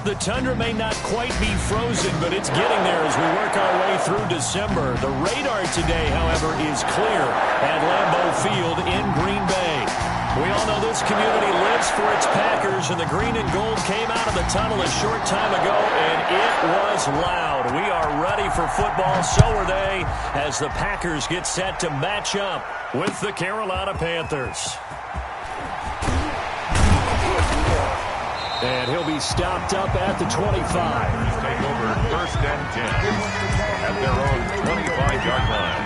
The tundra may not quite be frozen, but it's getting there as we work our way through December. The radar today, however, is clear at Lambeau Field in Green Bay. We all know this community lives for its Packers, and the green and gold came out of the tunnel a short time ago, and it was loud. We are ready for football, so are they, as the Packers get set to match up with the Carolina Panthers. And he'll be stopped up at the 25. Take over 1st and 10 at their own 25-yard line.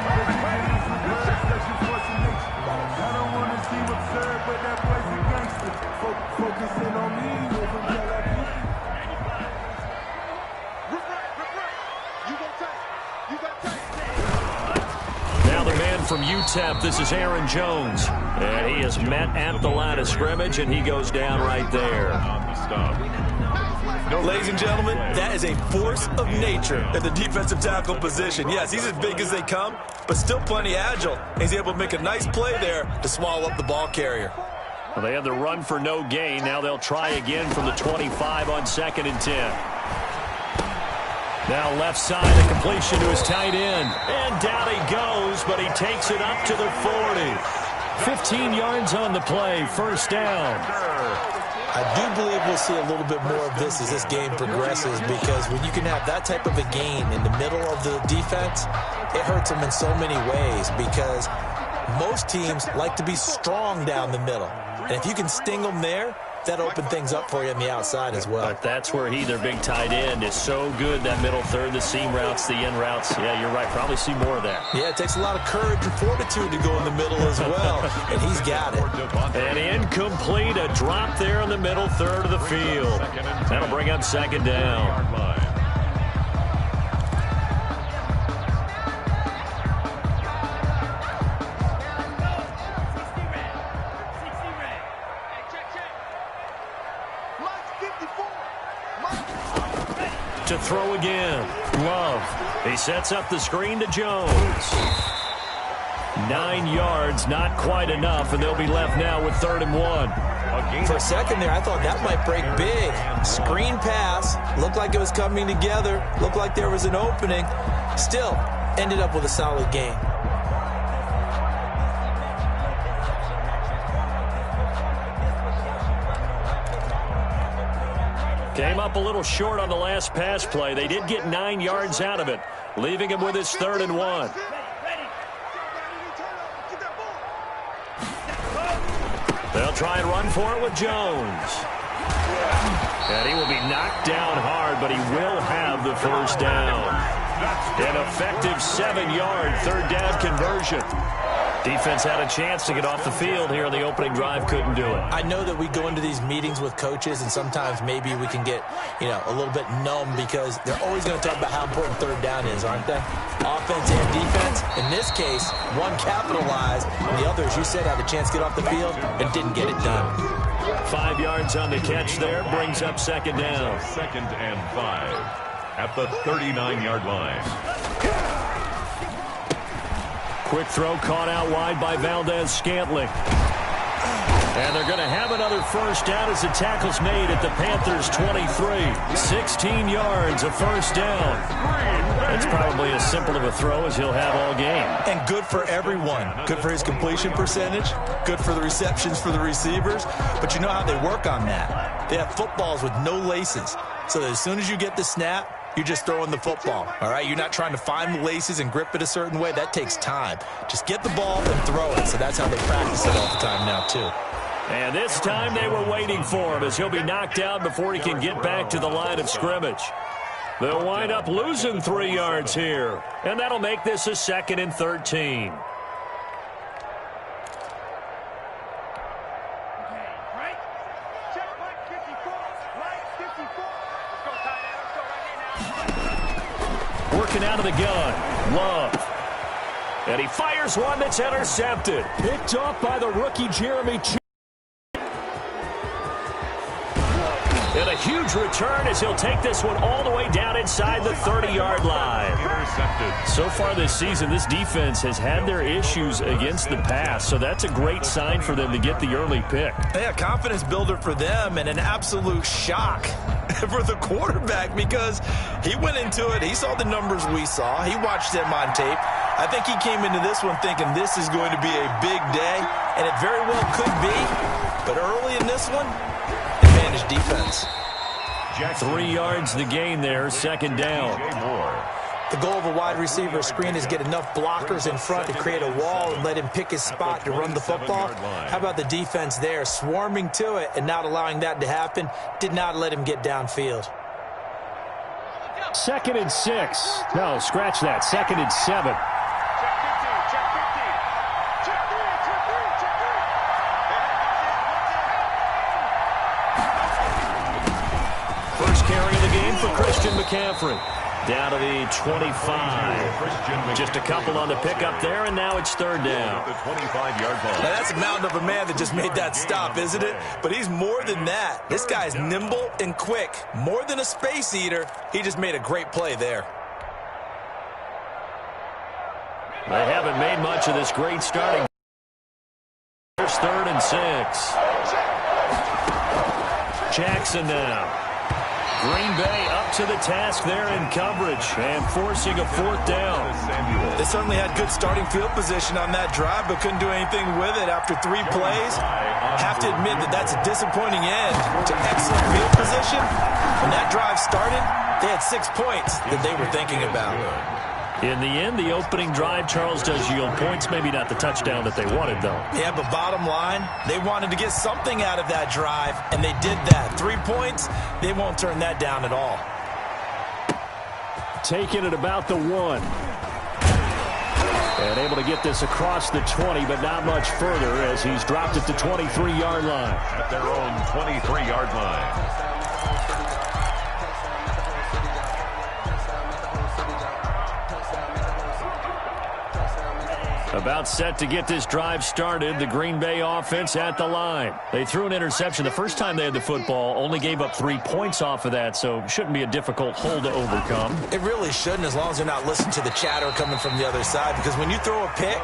Now the man from UTEP, this is Aaron Jones. And he is met at the line of scrimmage, and he goes down right there. Ladies and gentlemen, that is a force of nature at the defensive tackle position. Yes, he's as big as they come, but still plenty agile. He's able to make a nice play there to swallow up the ball carrier. Well, they had the run for no gain. Now they'll try again from the 25 on 2nd and 10. Now left side, a completion to his tight end. And down he goes, but he takes it up to the 40. 15 yards on the play, 1st down. I do believe we'll see a little bit more of this as this game progresses, because when you can have that type of a gain in the middle of the defense, it hurts them in so many ways, because most teams like to be strong down the middle. And if you can sting them there, that opens things up for you on the outside as well. But that's where their big tight end, is so good, that middle third, the seam routes, the in routes. Yeah, you're right. Probably see more of that. Yeah, it takes a lot of courage and fortitude to go in the middle as well, and he's got it. And incomplete, a drop there in the middle third of the field. That'll bring up 2nd down. To throw again. Love. He sets up the screen to Jones. 9 yards, not quite enough, and they'll be left now with 3rd and 1. For a second there, I thought that might break big. Screen pass. Looked like it was coming together. Looked like there was an opening. Still, ended up with a solid gain. Came up a little short on the last pass play. They did get 9 yards out of it, leaving him with his 3rd and 1. They'll try and run for it with Jones. And he will be knocked down hard, but he will have the 1st down. An effective 7-yard 3rd down conversion. Defense had a chance to get off the field here in the opening drive, couldn't do it. I know that we go into these meetings with coaches, and sometimes maybe we can get, a little bit numb, because they're always going to talk about how important 3rd down is, aren't they? Offense and defense. In this case, one capitalized, and the other, as you said, had a chance to get off the field and didn't get it done. 5 yards on the catch there, brings up 2nd down. 2nd and 5 at the 39-yard line. Quick throw caught out wide by Valdez-Scantling. And they're going to have another 1st down as the tackle's made at the Panthers' 23. 16 yards, a 1st down. That's probably as simple of a throw as he'll have all game. And good for everyone. Good for his completion percentage. Good for the receptions for the receivers. But you know how they work on that. They have footballs with no laces. So that as soon as you get the snap, you're just throwing the football, all right? You're not trying to find the laces and grip it a certain way. That takes time. Just get the ball and throw it. So that's how they practice it all the time now, too. And this time they were waiting for him, as he'll be knocked down before he can get back to the line of scrimmage. They'll wind up losing 3 yards here, and that'll make this a 2nd and 13. Working out of the gun, Love. And he fires one that's intercepted. Picked off by the rookie Jeremy Ch. And a huge return as he'll take this one all the way down inside the 30-yard line. Intercepted. So far this season, this defense has had their issues against the pass, so that's a great sign for them to get the early pick. Yeah, confidence builder for them and an absolute shock for the quarterback because he went into it. He saw the numbers we saw. He watched them on tape. I think he came into this one thinking this is going to be a big day, and it very well could be. But early in this one, advantage defense. 3 yards the gain there, second down. The goal of a wide receiver screen is get enough blockers in front to create a wall and let him pick his spot to run the football. How about the defense there, swarming to it and not allowing that to happen? Did not let him get downfield. 2nd and 6. No, scratch that. 2nd and 7. First carry of the game for Christian McCaffrey. Down to the 25. Just a couple on the pickup there, and now it's third down. The 25-yard line. Now that's a mountain of a man that just made that stop, isn't it? But he's more than that. This guy's nimble and quick. More than a space eater. He just made a great play there. They haven't made much of this great starting. Here's 3rd and 6. Jackson now. Green Bay up to the task there in coverage and forcing a 4th down. They certainly had good starting field position on that drive, but couldn't do anything with it after 3 plays. Have to admit that that's a disappointing end to excellent field position. When that drive started, they had 6 points that they were thinking about. In the end, the opening drive, Charles, does yield points. Maybe not the touchdown that they wanted, though. Yeah, but bottom line, they wanted to get something out of that drive, and they did that. 3 points, they won't turn that down at all. Taking it about the 1. And able to get this across the 20, but not much further as he's dropped it to 23-yard line. At their own 23-yard line. About set to get this drive started. The Green Bay offense at the line. They threw an interception the first time they had the football, only gave up 3 points off of that, so shouldn't be a difficult hole to overcome. It really shouldn't, as long as they're not listening to the chatter coming from the other side, because when you throw a pick,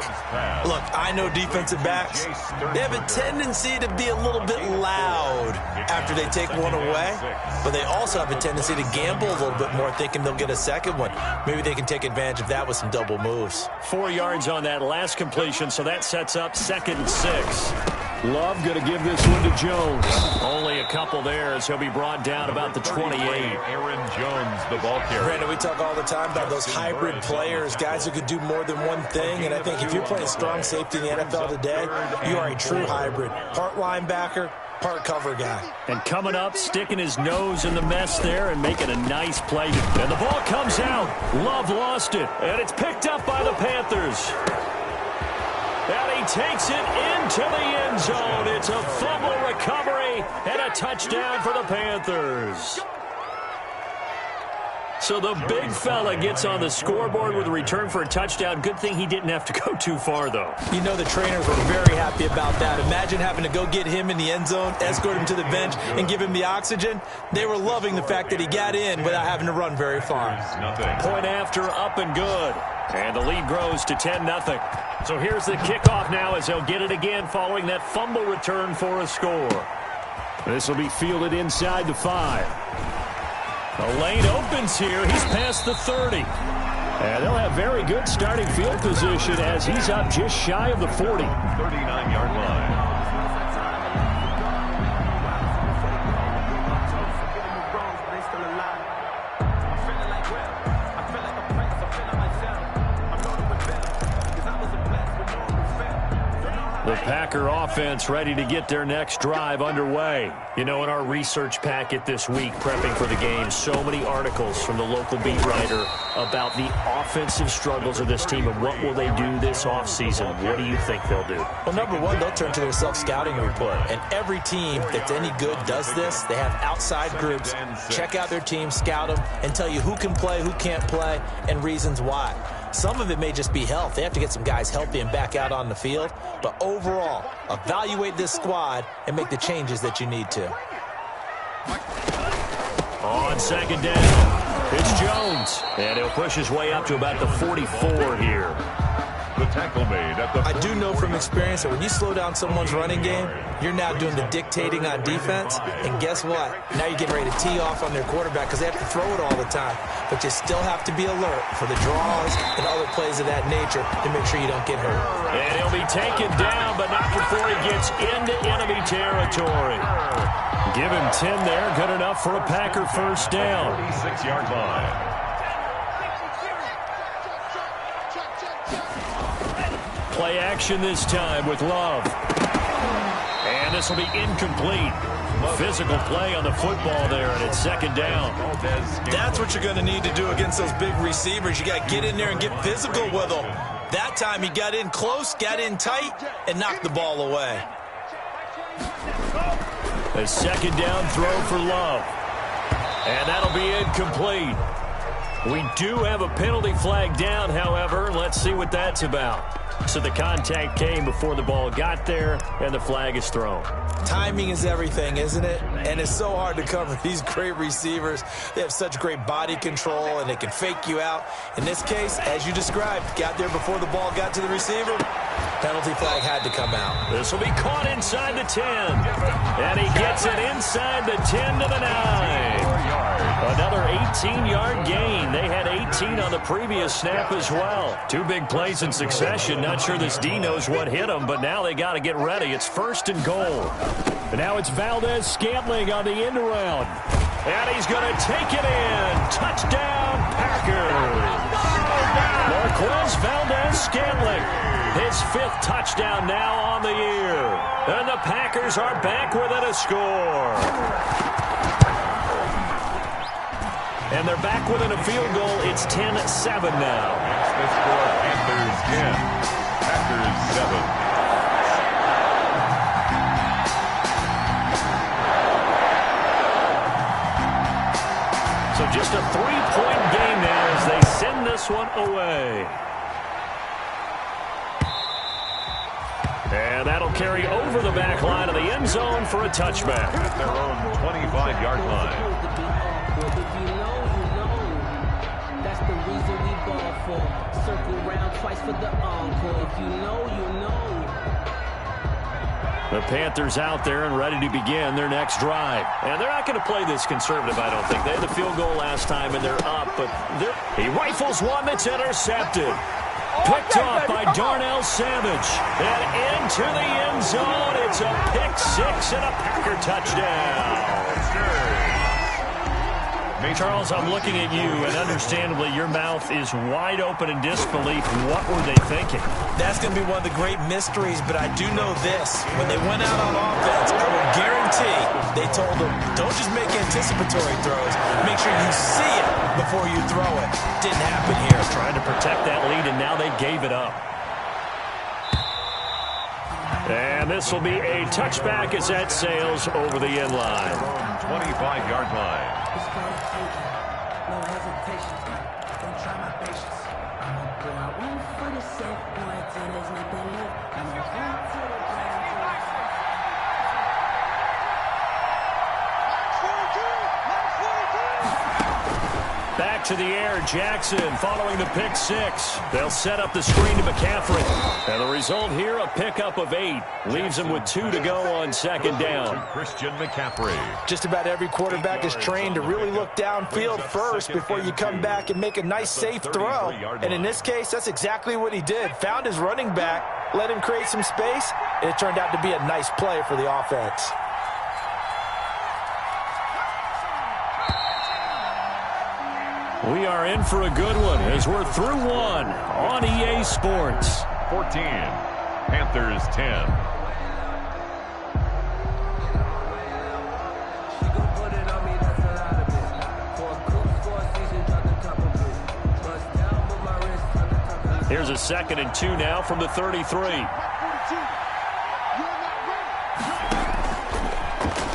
look, I know defensive backs, they have a tendency to be a little bit loud after they take one away, but they also have a tendency to gamble a little bit more, thinking they'll get a second one. Maybe they can take advantage of that with some double moves. 4 yards on that last completion, so that sets up 2nd and 6. Love going to give this one to Jones. Only a couple there as he'll be brought down about the 28. Aaron Jones, the ball carrier. Brandon, we talk all the time about those hybrid players, guys who could do more than one thing, and I think if you're playing strong safety in the NFL today, you are a true hybrid. Part linebacker, part cover guy. And coming up, sticking his nose in the mess there and making a nice play. And the ball comes out. Love lost it, and it's picked up by the Panthers. And he takes it into the end zone. It's a fumble recovery and a touchdown for the Panthers. So the big fella gets on the scoreboard with a return for a touchdown. Good thing he didn't have to go too far, though. You know the trainers were very happy about that. Imagine having to go get him in the end zone, escort him to the bench, and give him the oxygen. They were loving the fact that he got in without having to run very far. Point after, up and good. And the lead grows to 10-0. So here's the kickoff now as they'll get it again following that fumble return for a score. This will be fielded inside the 5. The lane opens here. He's past the 30. And they'll have very good starting field position as he's up just shy of the 40. 39-yard line. The Packer offense ready to get their next drive underway. You know, in our research packet this week, prepping for the game, so many articles from the local beat writer about the offensive struggles of this team and what will they do this offseason. What do you think they'll do? Well, number one, they'll turn to their self-scouting report. And every team that's any good does this. They have outside groups, check out their team, scout them, and tell you who can play, who can't play, and reasons why. Some of it may just be health. They have to get some guys healthy and back out on the field. But overall, evaluate this squad and make the changes that you need to. On second down, it's Jones. And he'll push his way up to about the 44 here. The tackle made at the... I do know from experience that when you slow down someone's running game, you're now doing the dictating on defense. And guess what? Now you're getting ready to tee off on their quarterback because they have to throw it all the time. But you still have to be alert for the draws and other plays of that nature to make sure you don't get hurt. And he'll be taken down, but not before he gets into enemy territory. Give him 10 there. Good enough for a Packer first down. 36-yard line. Play action this time with Love. And this will be incomplete. Physical play on the football there, and it's second down. That's what you're going to need to do against those big receivers. You got to get in there and get physical with them. That time he got in close, got in tight, and knocked the ball away. A second down throw for Love. And that'll be incomplete. We do have a penalty flag down, however. Let's see what that's about. So the contact came before the ball got there, and the flag is thrown. Timing is everything, isn't it? And it's so hard to cover these great receivers. They have such great body control, and they can fake you out. In this case, as you described, got there before the ball got to the receiver. Penalty flag had to come out. This will be caught inside the 10. And he gets it inside the 10 to the 9. Another 18-yard gain. They had 18 on the previous snap as well. Two big plays in succession. Not sure this D knows what hit him, but now they got to get ready. It's first and goal. And now it's Valdez-Scantling on the end around. And he's going to take it in. Touchdown, Packers. Marquez Valdez-Scantling. His fifth touchdown now on the year. And the Packers are back within a score. And they're back within a field goal. It's 10-7 now. That's the score. Panthers 10. Packers 7. So just a 3-point game now as they send this one away. And that'll carry over the back line of the end zone for a touchback. At their own 25-yard line. That's the reason we ball for. Circle round twice for the encore. If you know, you know. The Panthers out there and ready to begin their next drive. And they're not going to play this conservative, I don't think. They had the field goal last time, and they're up. But he rifles one that's intercepted. Picked off by Darnell Savage. And into the end zone. It's a pick six and a Packer touchdown. Charles, I'm looking at you, and understandably, your mouth is wide open in disbelief. What were they thinking? That's going to be one of the great mysteries, but I do know this. When they went out on offense, I will guarantee they told them, don't just make anticipatory throws. Make sure you see it before you throw it. Didn't happen here. Trying to protect that lead, and now they gave it up. And this will be a touchback as that sails over the end line. 25-yard line. No hesitation. Don't try my patience. I'm gonna go out one for the safe boy till there's nothing left. I'm gonna run to the ground. Back to the air, Jackson following the pick six. They'll set up the screen to McCaffrey. And the result here, a pickup of 8. Leaves them with 2 to go on second down. Christian McCaffrey. Just about every quarterback is trained to really look downfield first before you come back and make a nice, safe throw. And in this case, that's exactly what he did. Found his running back, let him create some space, and it turned out to be a nice play for the offense. We are in for a good one as we're through one on EA Sports. 14. Panthers 10. Here's a 2nd and 2 now from the 33.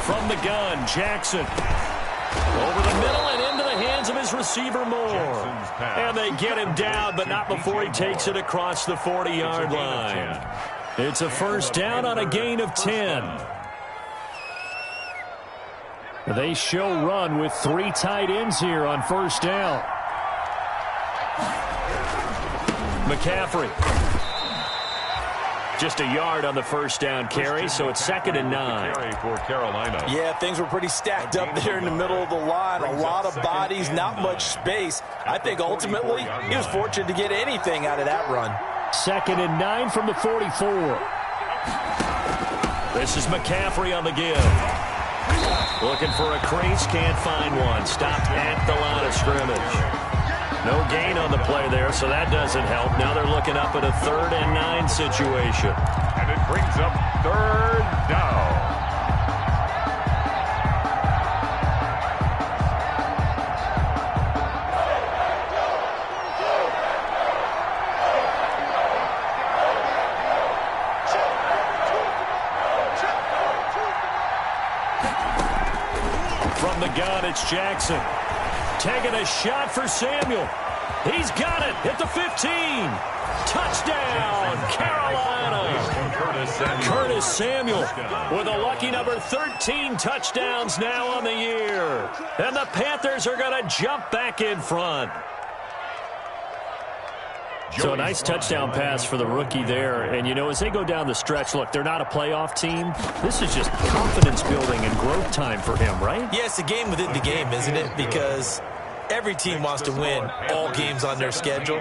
From the gun, Jackson. Over the middle and into the hands of his receiver Moore. And they get him down, but not before he takes it across the 40-yard line. It's a first down on a gain of 10. They show run with 3 tight ends here on first down. McCaffrey. Just a yard on the first down carry, so it's 2nd and 9. For Carolina. Yeah, things were pretty stacked up there in the middle of the line. A lot of bodies, not much space. I think ultimately he was fortunate to get anything out of that run. 2nd and 9 from the 44. This is McCaffrey on the give. Looking for a crease, can't find one. Stopped at the line of scrimmage. No gain on the play there, so that doesn't help. Now they're looking up at a 3rd and 9 situation. And it brings up 3rd down. From the gun, it's Jackson. Taking a shot for Samuel. He's got it at the 15. Touchdown, Carolina. Curtis Samuel with a lucky number 13 touchdowns now on the year. And the Panthers are going to jump back in front. So a nice touchdown pass for the rookie there. And, you know, as they go down the stretch, look, they're not a playoff team. This is just confidence building and growth time for him, right? Yeah, it's a game within the game, isn't it? Because every team wants to win all games on their schedule.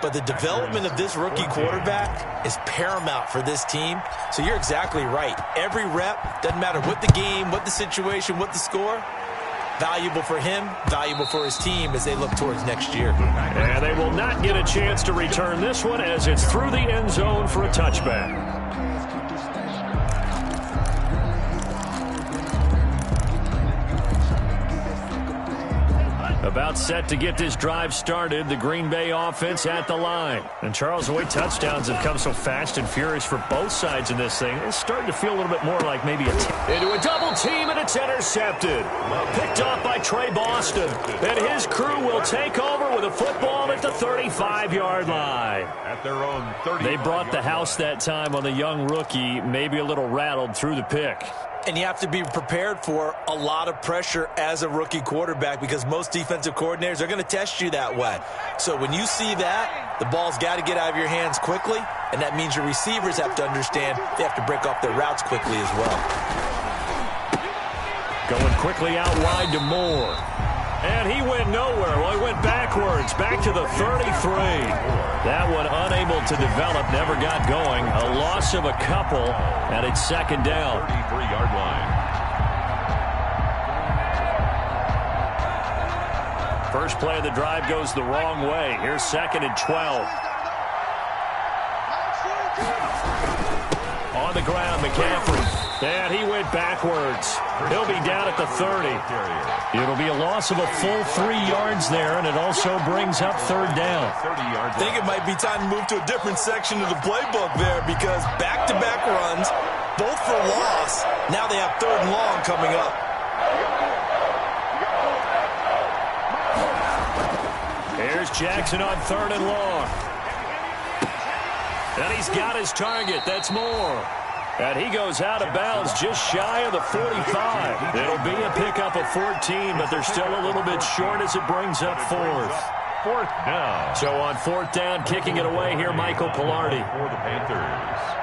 But the development of this rookie quarterback is paramount for this team. So you're exactly right. Every rep, doesn't matter what the game, what the situation, what the score, valuable for him, valuable for his team as they look towards next year. And they will not get a chance to return this one as it's through the end zone for a touchback. About set to get this drive started, the Green Bay offense at the line. And Charles, the way touchdowns have come so fast and furious for both sides in this thing, it's starting to feel a little bit more like maybe into a double team, and it's intercepted. Picked off by Trey Boston. And his crew will take over with a football at the 35-yard line. At their own 30. They brought the house that time on the young rookie, maybe a little rattled through the pick. And you have to be prepared for a lot of pressure as a rookie quarterback because most defensive coordinators are going to test you that way. So when you see that, the ball's got to get out of your hands quickly, and that means your receivers have to understand they have to break off their routes quickly as well. Going quickly out wide to Moore. And he went nowhere. Well, he went backwards, back to the 33. That one unable to develop, never got going. A loss of a couple, and it's 2nd down. 33-yard line. First play of the drive goes the wrong way. Here's 2nd and 12. On the ground, McCaffrey. And he went backwards. He'll be down at the 30. It'll be a loss of a full 3 yards there, and it also brings up 3rd down. I think it might be time to move to a different section of the playbook there because back-to-back runs, both for loss. Now they have 3rd and long coming up. Here's Jackson on 3rd and long. And he's got his target. That's Moore. And he goes out of bounds just shy of the 45. It'll be a pickup of 14, but they're still a little bit short as it brings up 4th. 4th down. So on 4th down, kicking it away here, Michael Pilardi. For the Panthers.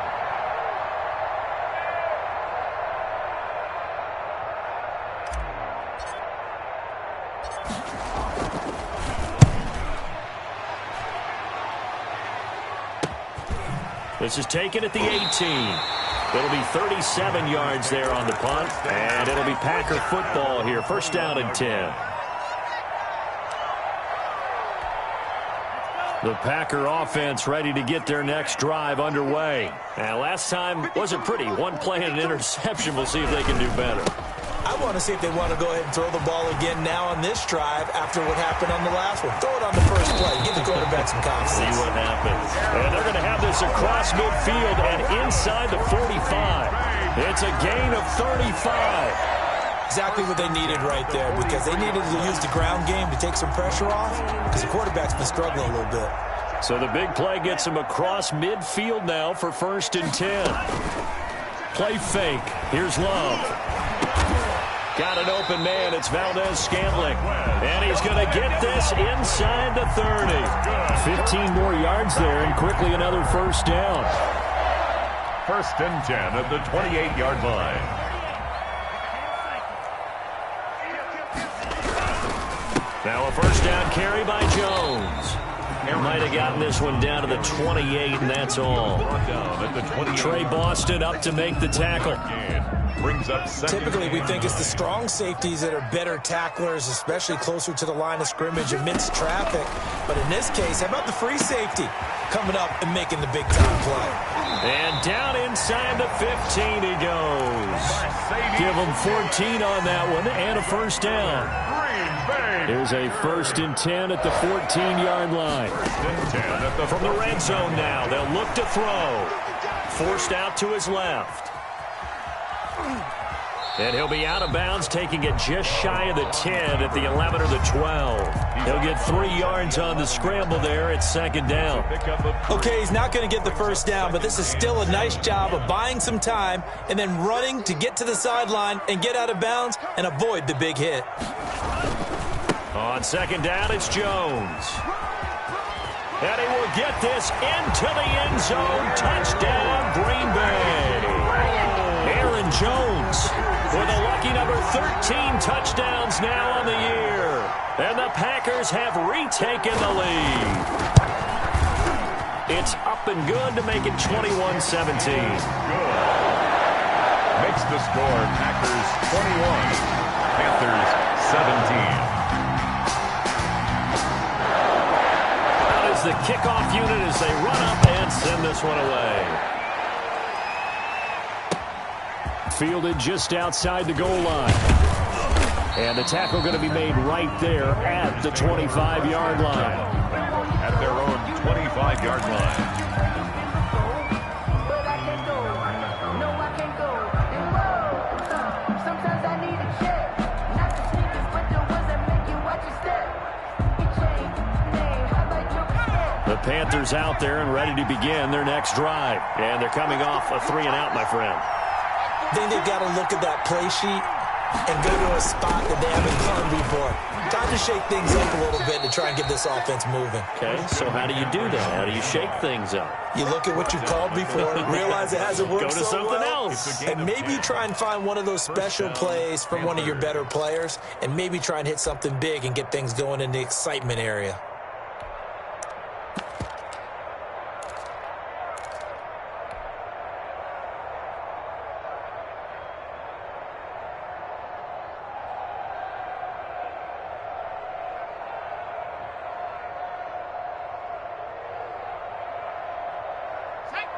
This is taken at the 18. It'll be 37 yards there on the punt, and it'll be Packer football here. 1st down and 10. The Packer offense ready to get their next drive underway. And last time wasn't pretty. One play and an interception. We'll see if they can do better. I want to see if they want to go ahead and throw the ball again now on this drive after what happened on the last one. Throw it on the first play. Give the quarterback some confidence. See what happens. And they're going to have this across midfield and inside the 45. It's a gain of 35. Exactly what they needed right there because they needed to use the ground game to take some pressure off because the quarterback's been struggling a little bit. So the big play gets them across midfield now for 1st and 10. Play fake. Here's Love. Got an open man. It's Valdez-Scantling. And he's going to get this inside the 30. 15 more yards there, and quickly another first down. 1st and 10 at the 28-yard line. Now a first down carry by Jones. Might have gotten this one down to the 28, and that's all. Trey Boston up to make the tackle. Brings up typically, we think it's the strong safeties that are better tacklers, especially closer to the line of scrimmage amidst traffic. But in this case, how about the free safety coming up and making the big-time play? And down inside the 15 he goes. Give him 14 on that one and a first down. Here's a 1st and 10 at the 14-yard line. From the red zone now, they'll look to throw. Forced out to his left. And he'll be out of bounds, taking it just shy of the 10 at the 11 or the 12. He'll get 3 yards on the scramble there at 2nd down. Okay, he's not going to get the first down, but this is still a nice job of buying some time and then running to get to the sideline and get out of bounds and avoid the big hit. On 2nd down, it's Jones. And he will get this into the end zone. Touchdown, Green Bay. Aaron Jones with a lucky number 13 touchdowns now on the year. And the Packers have retaken the lead. It's up and good to make it 21-17. Makes the score Packers 21, Panthers 17. The kickoff unit as they run up and send this one away. Fielded just outside the goal line. And the tackle going to be made right there at the 25-yard line. At their own 25-yard line. The Panthers out there and ready to begin their next drive. And they're coming off a 3-and-out, my friend. I think they've got to look at that play sheet and go to a spot that they haven't gone before. Time to shake things up a little bit to try and get this offense moving. Okay, so how do you do that? How do you shake things up? You look at what you've called before, realize it hasn't worked so well. Go to something else. And maybe try and find one of those special plays from one of your better players, and maybe try and hit something big and get things going in the excitement area.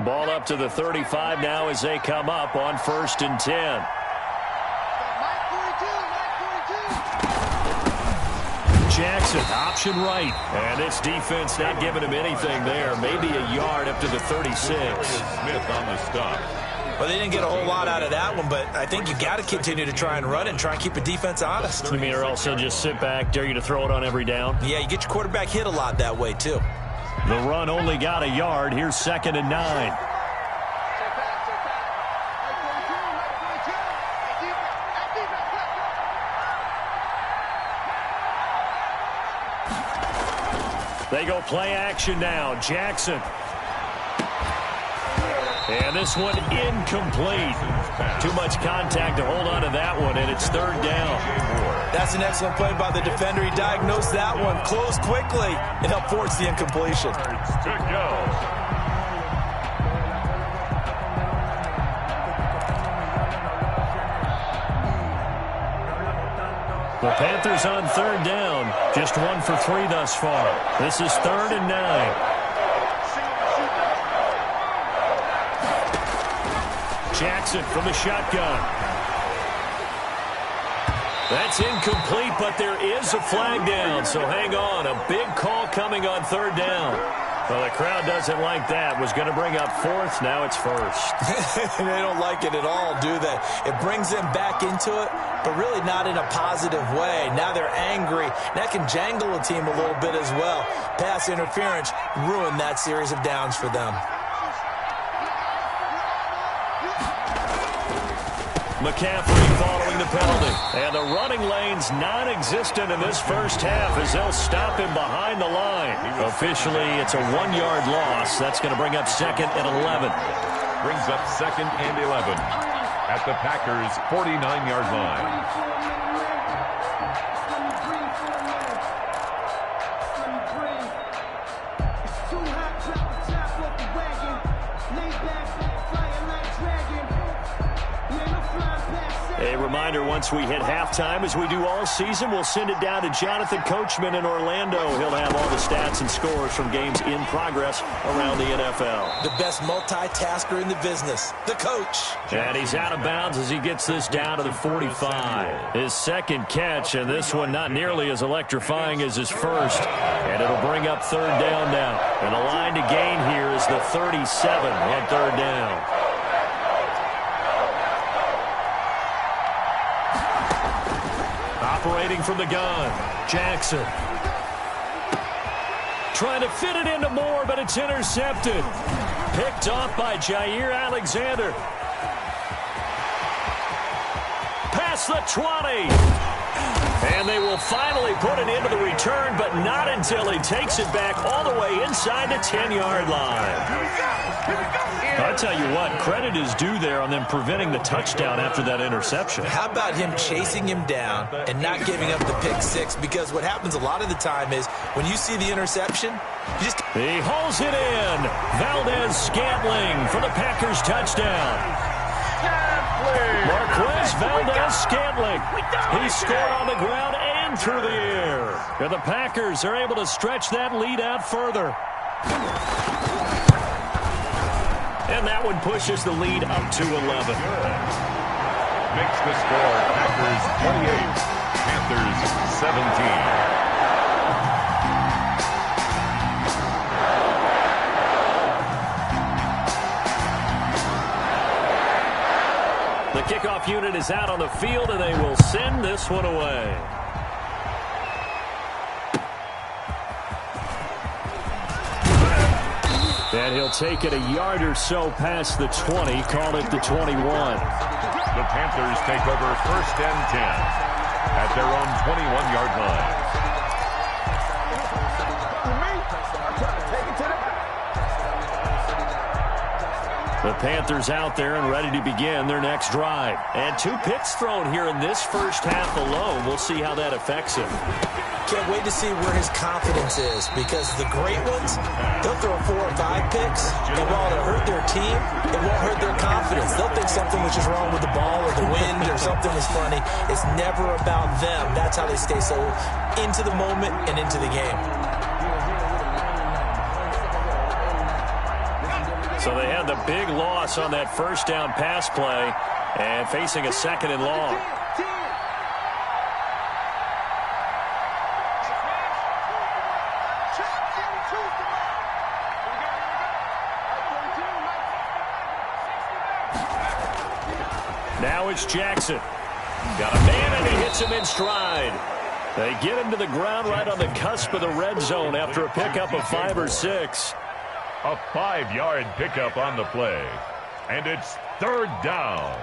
Ball up to the 35 now as they come up on 1st and 10. Jackson, option right. And this defense not giving him anything there. Maybe a yard up to the 36. Smith on the stop. Well, they didn't get a whole lot out of that one, but I think you got to continue to try and run and try and keep the defense honest. You mean, or also just sit back, dare you to throw it on every down? Yeah, you get your quarterback hit a lot that way, too. The run only got a yard. Here's 2nd and 9. They go play action now. Jackson. And this one incomplete. Too much contact to hold on to that one, and it's 3rd down. That's an excellent play by the defender. He diagnosed that one, closed quickly, and helped force the incompletion. Good go. The Panthers on 3rd down. Just 1 for 3 thus far. This is 3rd and 9. Jackson from the shotgun. That's incomplete, but there is a flag down, so hang on. A big call coming on 3rd down. Well, the crowd doesn't like that. Was going to bring up 4th. Now it's 1st. They don't like it at all, do they? It brings them back into it, but really not in a positive way. Now they're angry. That can jangle a team a little bit as well. Pass interference ruined that series of downs for them. McCaffrey following the penalty. And the running lane's non-existent in this first half as they'll stop him behind the line. Officially, it's a 1-yard loss. That's going to bring up 2nd and 11. Brings up 2nd and 11 at the Packers' 49-yard line. A reminder, once we hit halftime, as we do all season, we'll send it down to Jonathan Coachman in Orlando. He'll have all the stats and scores from games in progress around the NFL. The best multitasker in the business, the coach. And he's out of bounds as he gets this down to the 45. His second catch, and this one not nearly as electrifying as his first. And it'll bring up 3rd down now. And the line to gain here is the 37 on 3rd down. Operating from the gun, Jackson. Trying to fit it into Moore, but it's intercepted. Picked off by Jair Alexander. Past the 20. And they will finally put it into the return, but not until he takes it back all the way inside the 10-yard line. I'll tell you what, credit is due there on them preventing the touchdown after that interception. How about him chasing him down and not giving up the pick six? Because what happens a lot of the time is when you see the interception, you just... He hauls it in. Valdez-Scantling for the Packers touchdown. Marquez Valdez-Scantling. He scored on the ground and through the air. And the Packers are able to stretch that lead out further. And that one pushes the lead up to 11. Makes the score Packers 28, Panthers 17. The kickoff unit is out on the field, and they will send this one away. And he'll take it a yard or so past the 20, call it the 21. The Panthers take over 1st and 10 at their own 21-yard line. The Panthers out there and ready to begin their next drive. And 2 picks thrown here in this first half alone. We'll see how that affects him. Can't wait to see where his confidence is, because the great ones, they'll throw 4 or 5 picks, and while it'll hurt their team, it won't hurt their confidence. They'll think something was just wrong with the ball or the wind or something was funny. It's never about them. That's how they stay so into the moment and into the game. So they had the big loss on that first down pass play and facing a 2nd and long. Now it's Jackson. Got a man and he hits him in stride. They get him to the ground right on the cusp of the red zone after a pickup of 5 or 6. A 5-yard pickup on the play. And it's 3rd down.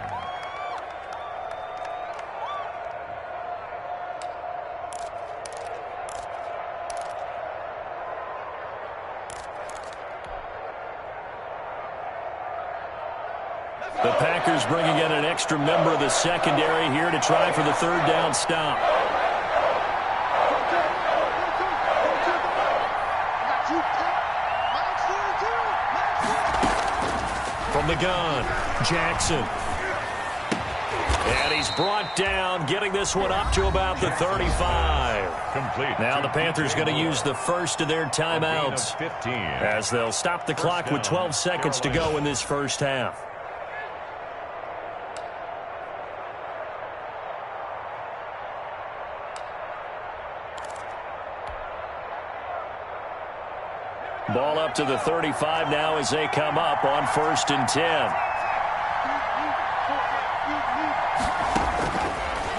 The Packers bringing in an extra member of the secondary here to try for the 3rd down stop. From the gun, Jackson. And he's brought down, getting this one up to about the 35. Complete. Now the Panthers going to use the first of their timeouts as they'll stop the clock with 12 seconds to go in this first half. Ball up to the 35 now as they come up on 1st and 10.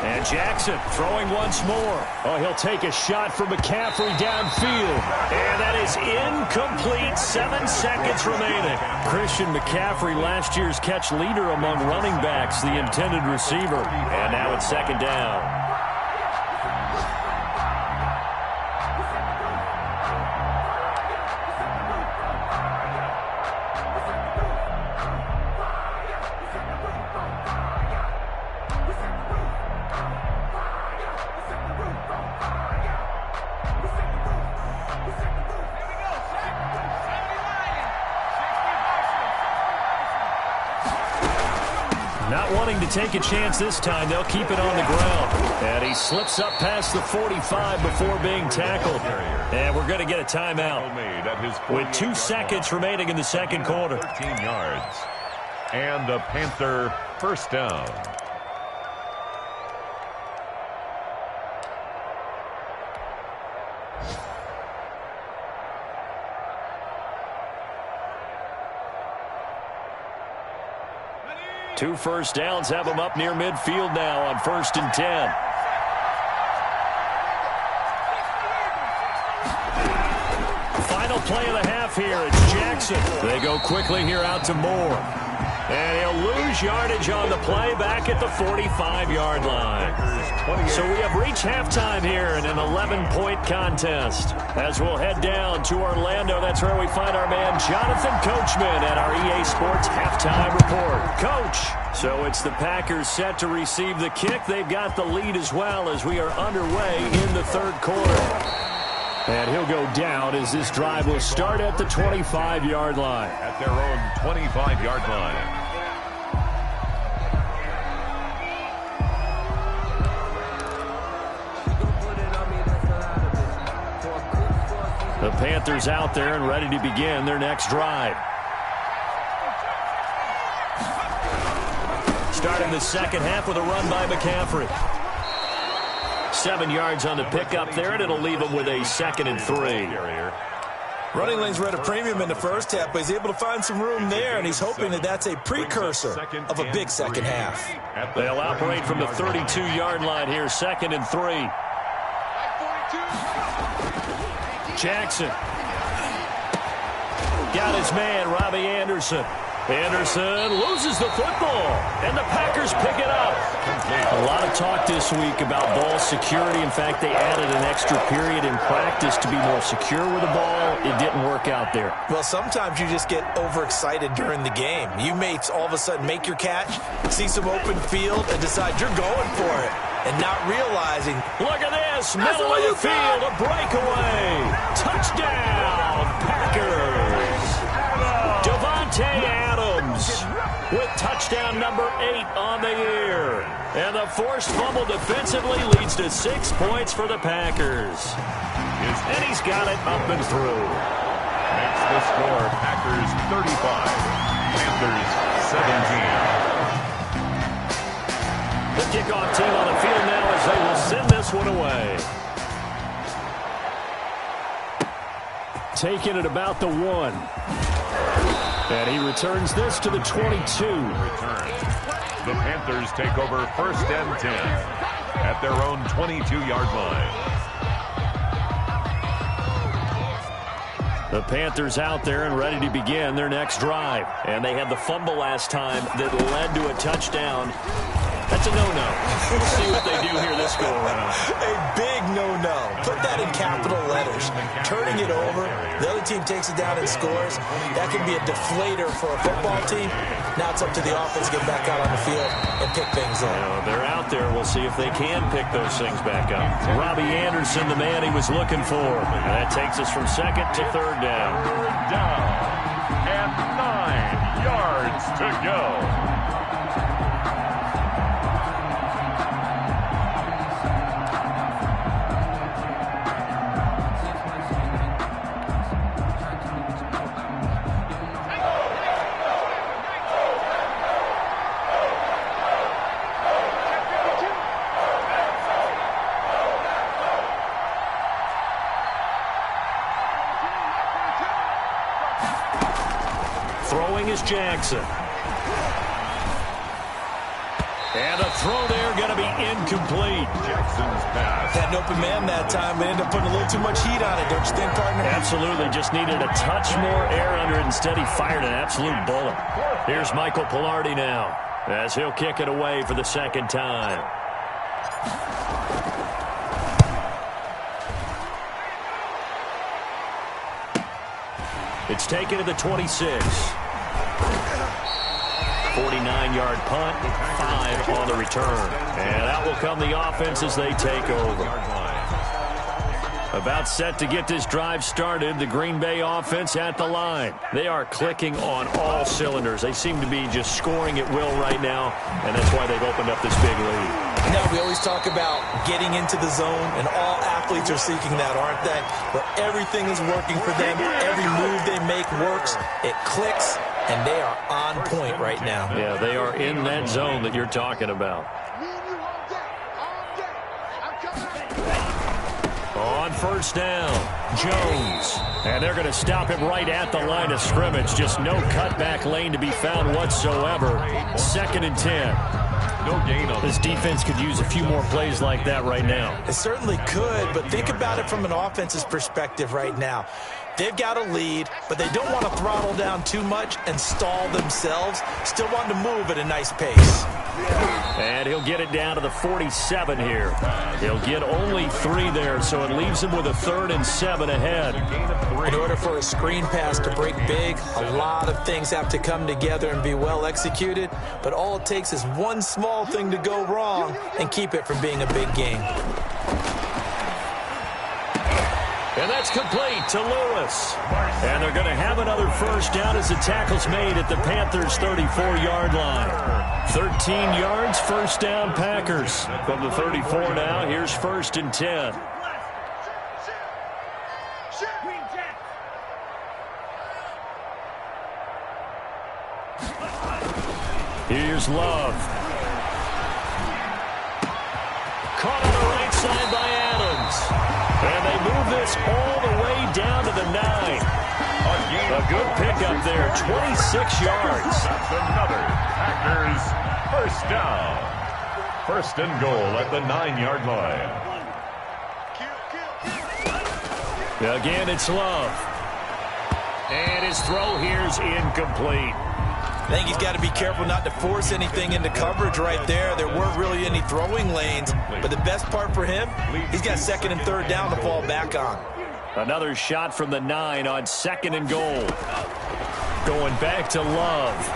And Jackson throwing once more. Oh, he'll take a shot from McCaffrey downfield. And that is incomplete. 7 seconds remaining. Christian McCaffrey, last year's catch leader among running backs, the intended receiver. And now it's second down. Not wanting to take a chance this time, they'll keep it on the ground. And he slips up past the 45 before being tackled. And we're going to get a timeout with 2 seconds remaining in the second quarter. 13 yards. And the Panther first down. Two first downs have him up near midfield now on 1st and 10. Final play of the half here. It's Jackson. They go quickly here out to Moore. And he'll lose yardage on the play back at the 45-yard line. So we have reached halftime here in an 11-point contest. As we'll head down to Orlando, that's where we find our man Jonathan Coachman at our EA Sports Halftime Report. Coach, so it's the Packers set to receive the kick. They've got the lead as well as we are underway in the third quarter. And he'll go down as this drive will start at the 25-yard line. At their own 25-yard line. The Panthers out there and ready to begin their next drive. Starting the second half with a run by McCaffrey. 7 yards on the pickup there, and it'll leave him with a 2nd and 3. Running lanes were at a premium in the first half, but he's able to find some room there, and he's hoping that that's a precursor of a big second half. They'll operate from the 32-yard line here, 2nd and 3. Jackson. Got his man, Robbie Anderson. Anderson loses the football, and the Packers pick it up. A lot of talk this week about ball security. In fact, they added an extra period in practice to be more secure with the ball. It didn't work out there. Well, sometimes you just get overexcited during the game. You may all of a sudden make your catch, see some open field, and decide you're going for it, and not realizing. Look at this, middle of the field, a breakaway. Touchdown, Packers. Devontae Adams with touchdown number 8 on the year. And the forced fumble defensively leads to 6 points for the Packers. And he's got it up and through. Makes the score Packers 35, Panthers 17. The kickoff team on the field now as they will send this one away. Taking it about the 1. And he returns this to the 22. The Panthers take over 1st and 10 at their own 22-yard line. The Panthers out there and ready to begin their next drive. And they had the fumble last time that led to a touchdown. That's a no-no. We'll see what they do here this go-around. A big no-no. Put that in capital letters. Turning it over, the other team takes it down and scores. That can be a deflator for a football team. Now it's up to the offense to get back out on the field and pick things up. They're out there. We'll see if they can pick those things back up. Robbie Anderson, the man he was looking for. And that takes us from 2nd to 3rd down. 3rd down and 9 yards to go. Throwing is Jackson. And a throw there are going to be incomplete. Jackson's pass. Had an open man that time, but ended up putting a little too much heat on it, don't you think, partner? Absolutely. Just needed a touch more air under it. Instead, he fired an absolute bullet. Here's Michael Pilardi now, as he'll kick it away for the second time. It's taken to the 26. 49-yard punt, 5 on the return. And out will come the offense as they take over. About set to get this drive started, the Green Bay offense at the line. They are clicking on all cylinders. They seem to be just scoring at will right now, and that's why they've opened up this big lead. Now, we always talk about getting into the zone, and all athletes are seeking that, aren't they? Where everything is working for them, every move they make works, it clicks, and they are on point right now. Yeah, they are in that zone that you're talking about. On first down, Jones. And they're going to stop him right at the line of scrimmage. Just no cutback lane to be found whatsoever. 2nd and 10. No gain on this defense could use a few more plays like that right now. It certainly could, but think about it from an offense's perspective right now. They've got a lead, but they don't want to throttle down too much and stall themselves. Still want to move at a nice pace. And he'll get it down to the 47 here. He'll get only 3 there, so it leaves him with a 3rd and 7 ahead. In order for a screen pass to break big, a lot of things have to come together and be well executed, but all it takes is one small thing to go wrong and keep it from being a big game. And that's complete to Lewis. And they're going to have another first down as the tackle's made at the Panthers' 34-yard line. 13 yards, first down Packers. From the 34 now, here's 1st and 10. Here's Love. Caught on the right side by Adams. And they move this all the way down to the 9. A good pickup there, 26 yards. That's another Packers first down. 1st and goal at the 9-yard line. Again, it's Love. And his throw here's incomplete. I think he's got to be careful not to force anything into coverage right there. There weren't really any throwing lanes, but the best part for him, he's got 2nd and 3rd down to fall back on. Another shot from the 9 on 2nd and goal. Going back to Love.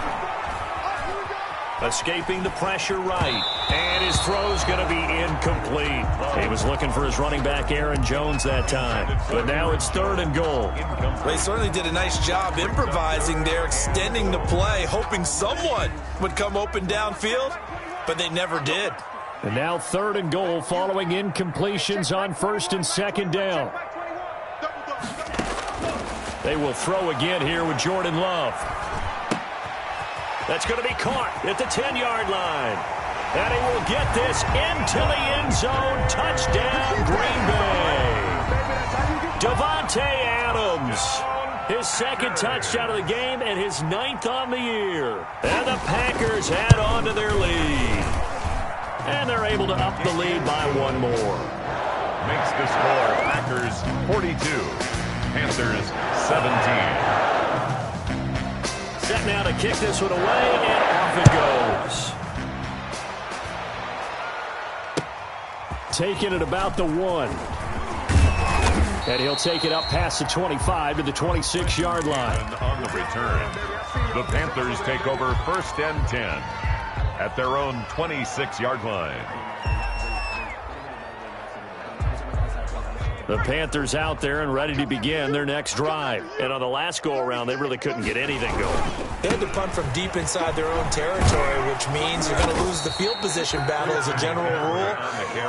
Escaping the pressure right. And his throw's going to be incomplete. He was looking for his running back, Aaron Jones, that time. But now it's 3rd and goal. Well, he certainly did a nice job improvising there, extending the play, hoping someone would come open downfield, but they never did. And now 3rd and goal following incompletions on 1st and 2nd down. They will throw again here with Jordan Love. That's going to be caught at the 10-yard line. And he will get this into the end zone. Touchdown, Green Bay. Davante Adams. His 2nd touchdown of the game and his 9th on the year. And the Packers add on to their lead. And they're able to up the lead by 1 more. Makes the score Packers 42. Panthers 17. Set now to kick this one away, and off it goes. Taking it about the 1. And he'll take it up past the 25 to the 26-yard line. And on the return, the Panthers take over 1st and 10 at their own 26-yard line. The Panthers out there and ready to begin their next drive. And on the last go-around, they really couldn't get anything going. They had to punt from deep inside their own territory, which means you're going to lose the field position battle as a general rule.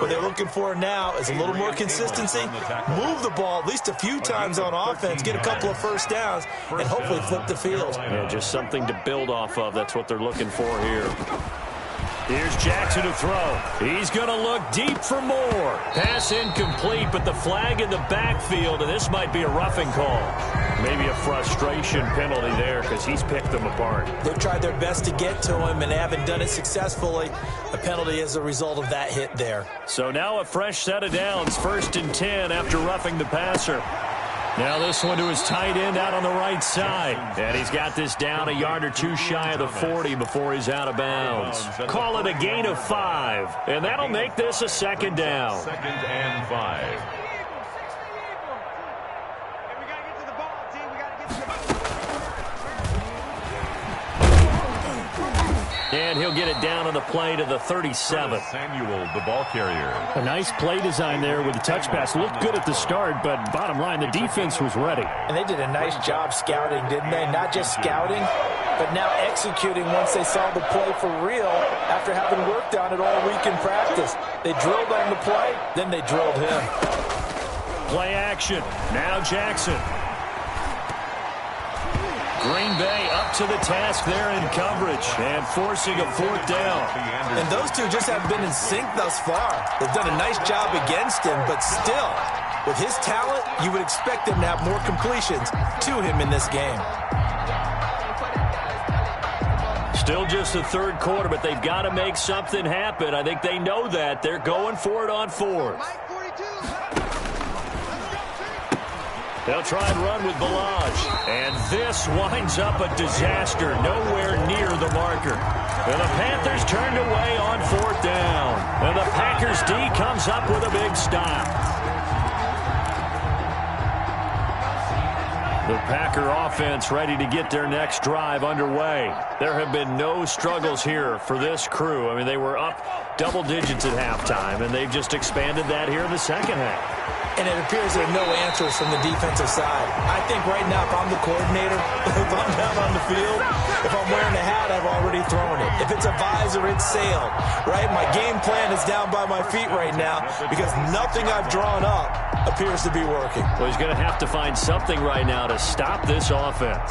What they're looking for now is a little more consistency, move the ball at least a few times on offense, get a couple of first downs, and hopefully flip the field. Yeah, just something to build off of. That's what they're looking for here. Here's Jackson to throw. He's going to look deep for more. Pass incomplete, but the flag in the backfield, and this might be a roughing call. Maybe a frustration penalty there because he's picked them apart. They've tried their best to get to him and haven't done it successfully. A penalty as a result of that hit there. So now a fresh set of downs, 1st and 10 after roughing the passer. Now this one to his tight end out on the right side. And he's got this down a yard or two shy of the 40 before he's out of bounds. Call it a gain of 5. And that'll make this a 2nd down. 2nd and 5. And he'll get it down on the play to the 37. Samuel, the ball carrier. A nice play design there with the touch pass. Looked good at the start, but bottom line, the defense was ready. And they did a nice job scouting, didn't they? Not just scouting, but now executing once they saw the play for real after having worked on it all week in practice. They drilled on the play, then they drilled him. Play action. Now Jackson. Green Bay up to the task there in coverage and forcing a 4th down. And those two just haven't been in sync thus far. They've done a nice job against him, but still, with his talent, you would expect them to have more completions to him in this game. Still just the 3rd quarter, but they've got to make something happen. I think they know that. They're going for it on 4th. They'll try and run with Balaj. And this winds up a disaster. Nowhere near the marker. And the Panthers turned away on 4th down. And the Packers D comes up with a big stop. The Packer offense ready to get their next drive underway. There have been no struggles here for this crew. I mean, they were up double digits at halftime, and they've just expanded that here in the 2nd half. And it appears there are no answers from the defensive side. I think right now, if I'm the coordinator, if I'm down on the field, if I'm wearing a hat, I've already thrown it. If it's a visor, it's sailed, right? My game plan is down by my feet right now because nothing I've drawn up appears to be working. Well, he's going to have to find something right now to stop this offense.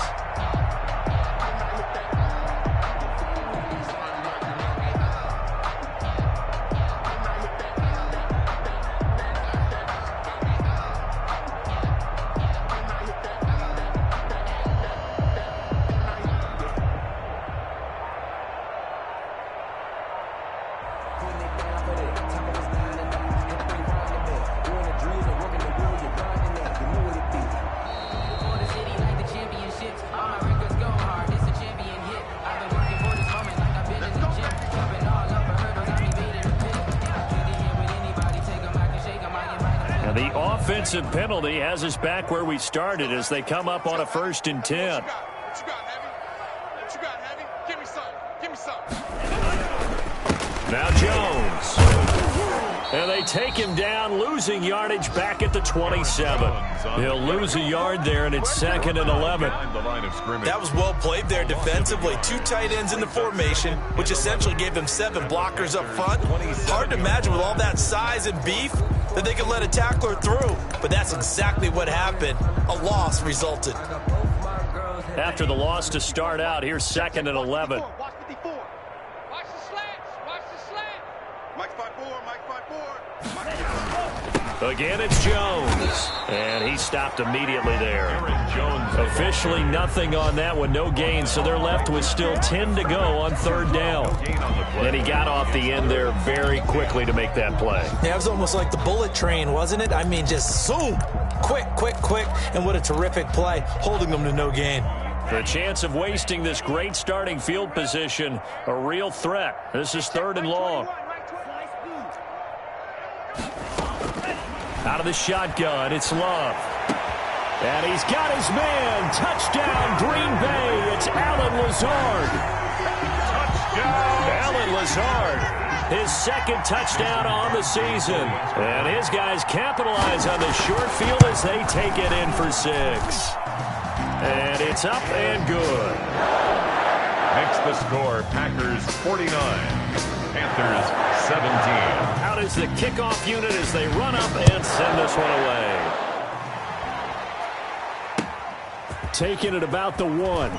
The offensive penalty has us back where we started as they come up on a 1st and 10. Now Jones. And they take him down, losing yardage back at the 27. He'll lose a yard there, and it's 2nd and 11. That was well played there defensively. 2 tight ends in the formation, which essentially gave them 7 blockers up front. Hard to imagine with all that size and beef that they could let a tackler through. But that's exactly what happened. A loss resulted. After the loss to start out, here's 2nd and 11. Again, it's Jones. And he stopped immediately there. Officially nothing on that one. No gain, so they're left with still 10 to go on 3rd down. And he got off the end there very quickly to make that play. Yeah, it was almost like the bullet train, wasn't it? I mean, just zoom. Quick, quick, quick. And what a terrific play, holding them to no gain. The chance of wasting this great starting field position, a real threat. This is 3rd and long. Out of the shotgun, it's Love. And he's got his man. Touchdown, Green Bay. It's Allen Lazard. Touchdown. Allen Lazard, his 2nd touchdown on the season. And his guys capitalize on the short field as they take it in for 6. And it's up and good. Makes the score Packers 49, Panthers 17. Out is the kickoff unit as they run up and send this one away. Taking it about the 1.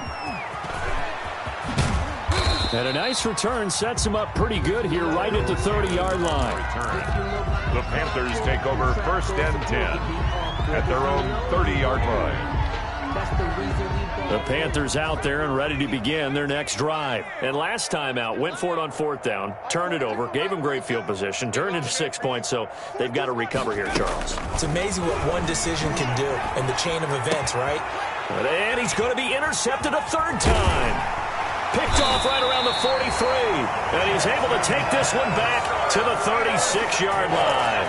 And a nice return sets him up pretty good here right at the 30-yard line. The Panthers take over 1st and 10 at their own 30-yard line. The Panthers out there and ready to begin their next drive. And last time out, went for it on 4th down, turned it over, gave them great field position, turned into 6 points, so they've got to recover here, Charles. It's amazing what one decision can do in the chain of events, right? And he's going to be intercepted a 3rd time. Picked off right around the 43. And he's able to take this one back to the 36-yard line.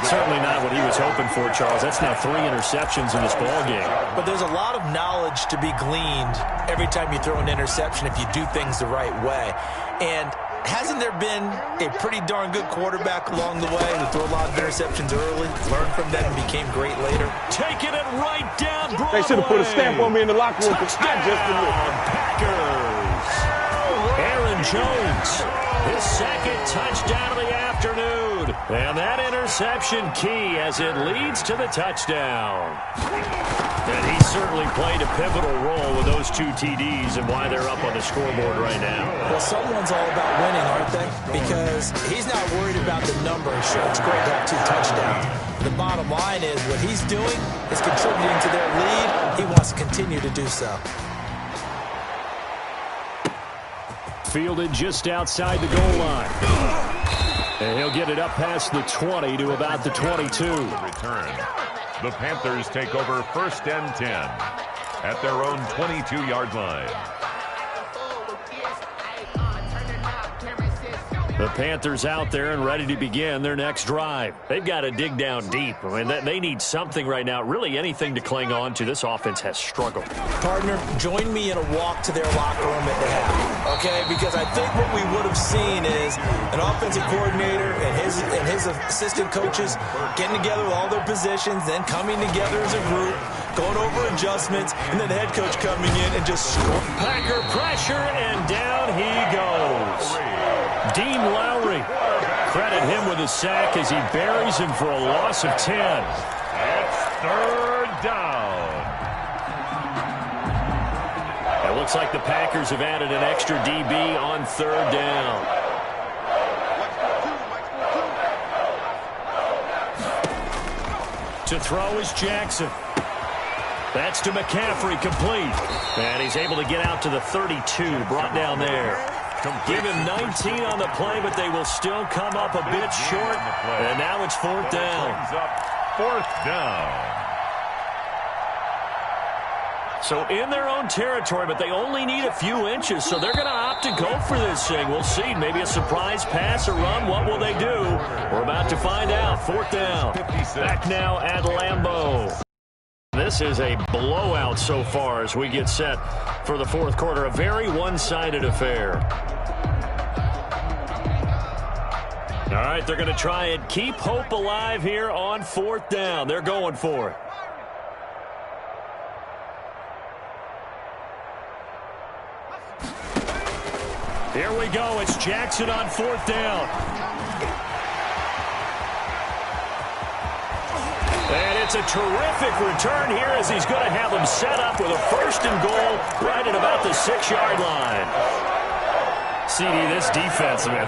Certainly not what he was hoping for, Charles. That's now 3 interceptions in this ballgame. But there's a lot of knowledge to be gleaned every time you throw an interception if you do things the right way. And hasn't there been a pretty darn good quarterback along the way who threw a lot of interceptions early, learned from them, and became great later? Taking it right down Broadway. They should have put a stamp on me in the locker room. Touchdown, Packers. Aaron Jones, his 2nd touchdown of the afternoon. And that interception key as it leads to the touchdown. And he certainly played a pivotal role with those 2 TDs and why they're up on the scoreboard right now. Well, someone's all about winning, aren't they? Because he's not worried about the numbers. Sure, it's great to have 2 touchdowns. The bottom line is what he's doing is contributing to their lead. He wants to continue to do so. Fielded just outside the goal line. And he'll get it up past the 20 to about the 22. Return. The Panthers take over 1st and 10 at their own 22-yard line. The Panthers out there and ready to begin their next drive. They've got to dig down deep. I mean, they need something right now, really anything to cling on to. This offense has struggled. Partner, join me in a walk to their locker room at the half, okay? Because I think what we would have seen is an offensive coordinator and his assistant coaches getting together with all their positions, then coming together as a group, going over adjustments, and then the head coach coming in and just scoring. Packer pressure, and down he goes. Dean Lowry, credit him with a sack as he buries him for a loss of 10. It's 3rd down. It looks like the Packers have added an extra DB on 3rd down. To throw is Jackson. That's to McCaffrey, complete. And he's able to get out to the 32, brought down there. Give him 19 on the play, but they will still come up a bit short. And now it's 4th down. 4th down. So in their own territory, but they only need a few inches, so they're going to opt to go for this thing. We'll see. Maybe a surprise pass or run. What will they do? We're about to find out. 4th down. Back now at Lambeau. This is a blowout so far as we get set for the 4th quarter. A very one-sided affair. All right, they're going to try and keep hope alive here on 4th down. They're going for it. Here we go. It's Jackson on 4th down. And it's a terrific return here as he's going to have them set up with a 1st and goal right at about the 6-yard line. CD, this defense, man,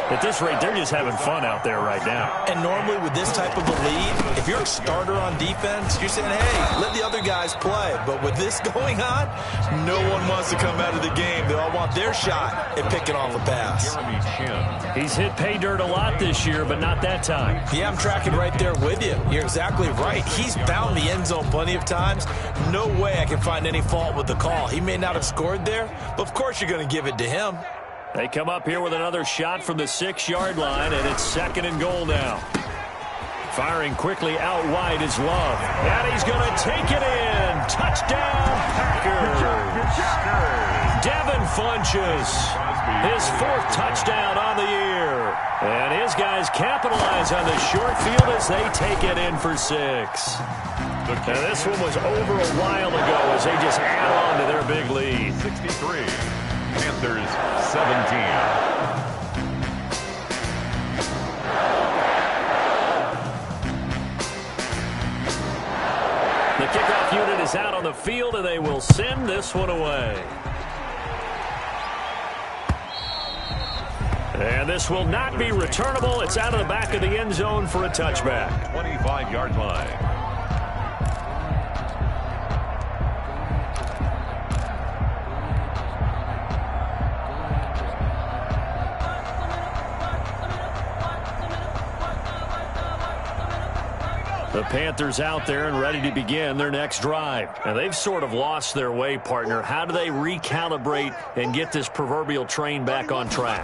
at this rate, they're just having fun out there right now. And normally with this type of a lead, if you're a starter on defense, you're saying, hey, let the other guys play. But with this going on, no one wants to come out of the game. They all want their shot at picking off the pass. He's hit pay dirt a lot this year, but not that time. Yeah, I'm tracking right there with you. You're exactly right. He's found the end zone plenty of times. No way I can find any fault with the call. He may not have scored there, but of course you're going to give it to him. They come up here with another shot from the 6-yard line, and it's 2nd and goal now. Firing quickly out wide is Love. And he's going to take it in. Touchdown, Packers. Devin Funchess, his 4th touchdown on the year. And his guys capitalize on the short field as they take it in for 6. And this one was over a while ago as they just add on to their big lead. 63. Panthers 17. The kickoff unit is out on the field, and they will send this one away. And this will not be returnable. It's out of the back of the end zone for a touchback. 25-yard line. The Panthers out there and ready to begin their next drive. And they've sort of lost their way, partner. How do they recalibrate and get this proverbial train back on track?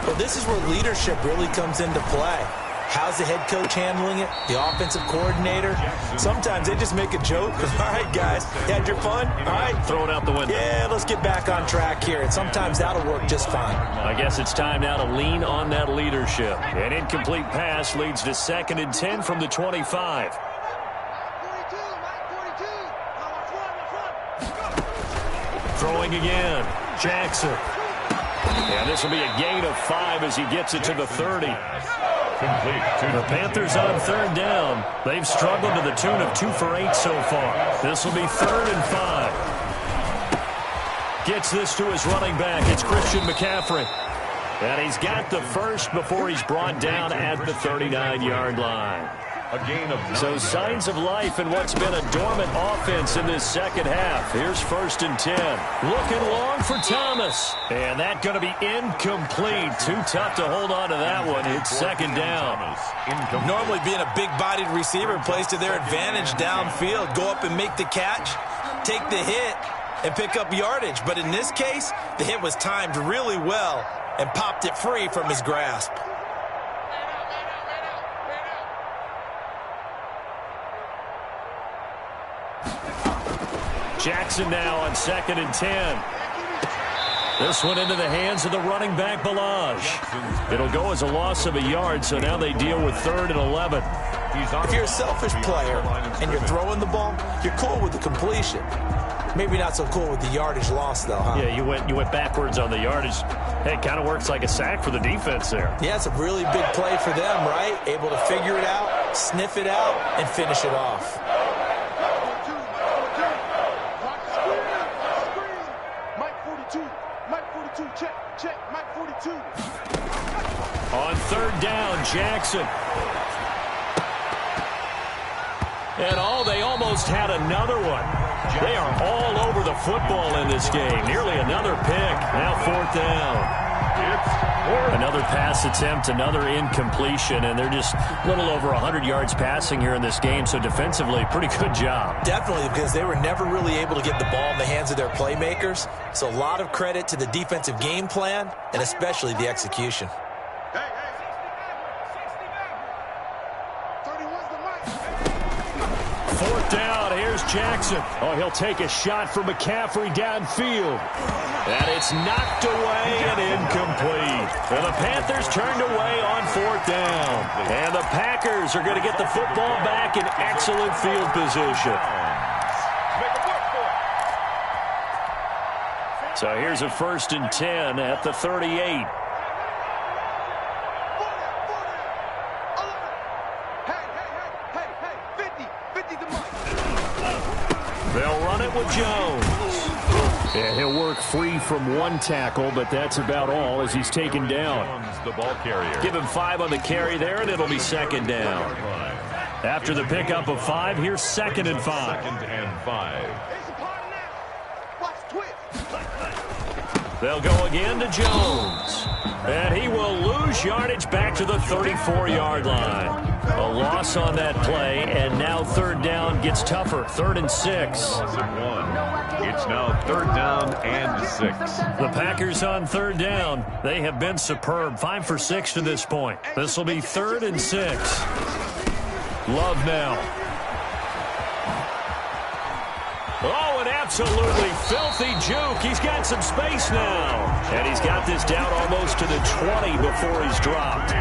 Well, this is where leadership really comes into play. How's the head coach handling it? The offensive coordinator? Sometimes they just make a joke. All right, guys, you had your fun? All right. Throw it out the window. Yeah, let's get back on track here. And sometimes that'll work just fine. I guess it's time now to lean on that leadership. An incomplete pass leads to 2nd and 10 from the 25. Throwing again. Jackson. And this will be a gain of 5 as he gets it to the 30. The Panthers on 3rd down. They've struggled to the tune of 2 for 8 so far. This will be 3rd and 5. Gets this to his running back. It's Christian McCaffrey. And he's got the first before he's brought down at the 39-yard line. A gain of 9. So signs of life in what's been a dormant offense in this second half. Here's 1st and 10. Looking long for Thomas. And that's going to be incomplete. Too tough to hold on to that one. It's 2nd down. Normally being a big-bodied receiver plays to their advantage downfield. Go up and make the catch, take the hit, and pick up yardage. But in this case, the hit was timed really well and popped it free from his grasp. Jackson now on 2nd and 10. This one into the hands of the running back, Balaj. It'll go as a loss of a yard, so now they deal with 3rd and 11. If you're a selfish player and you're throwing the ball, you're cool with the completion. Maybe not so cool with the yardage loss, though, huh? Yeah, you went backwards on the yardage. Hey, it kind of works like a sack for the defense there. Yeah, it's a really big play for them, right? Able to figure it out, sniff it out, and finish it off. On 3rd down, Jackson. And they almost had another one. They are all over the football in this game. Nearly another pick. Now 4th down. Another pass attempt, another incompletion, and they're just a little over 100 yards passing here in this game, so defensively, pretty good job. Definitely, because they were never really able to get the ball in the hands of their playmakers, so a lot of credit to the defensive game plan and especially the execution. Fourth down, here's Jackson. Oh, he'll take a shot for McCaffrey downfield. And it's knocked away and incomplete. And the Panthers turned away on 4th down. And the Packers are going to get the football back in excellent field position. So here's a 1st and 10 at the 38. They'll run it with Jones. And he'll work free from one tackle, but that's about all as he's taken down. The ball carrier. Give him 5 on the carry there, and it'll be 2nd down. After the pickup of 5, here's 2nd and 5. 2nd and 5. They'll go again to Jones. And he will lose yardage back to the 34-yard line. A loss on that play, and now 3rd down gets tougher. 3rd and 6. It's now 3rd down and 6. The Packers on 3rd down. They have been superb. 5 for 6 to this point. This will be 3rd and 6. Love now. Oh, an absolutely filthy juke. He's got some space now. And he's got this down almost to the 20 before he's dropped.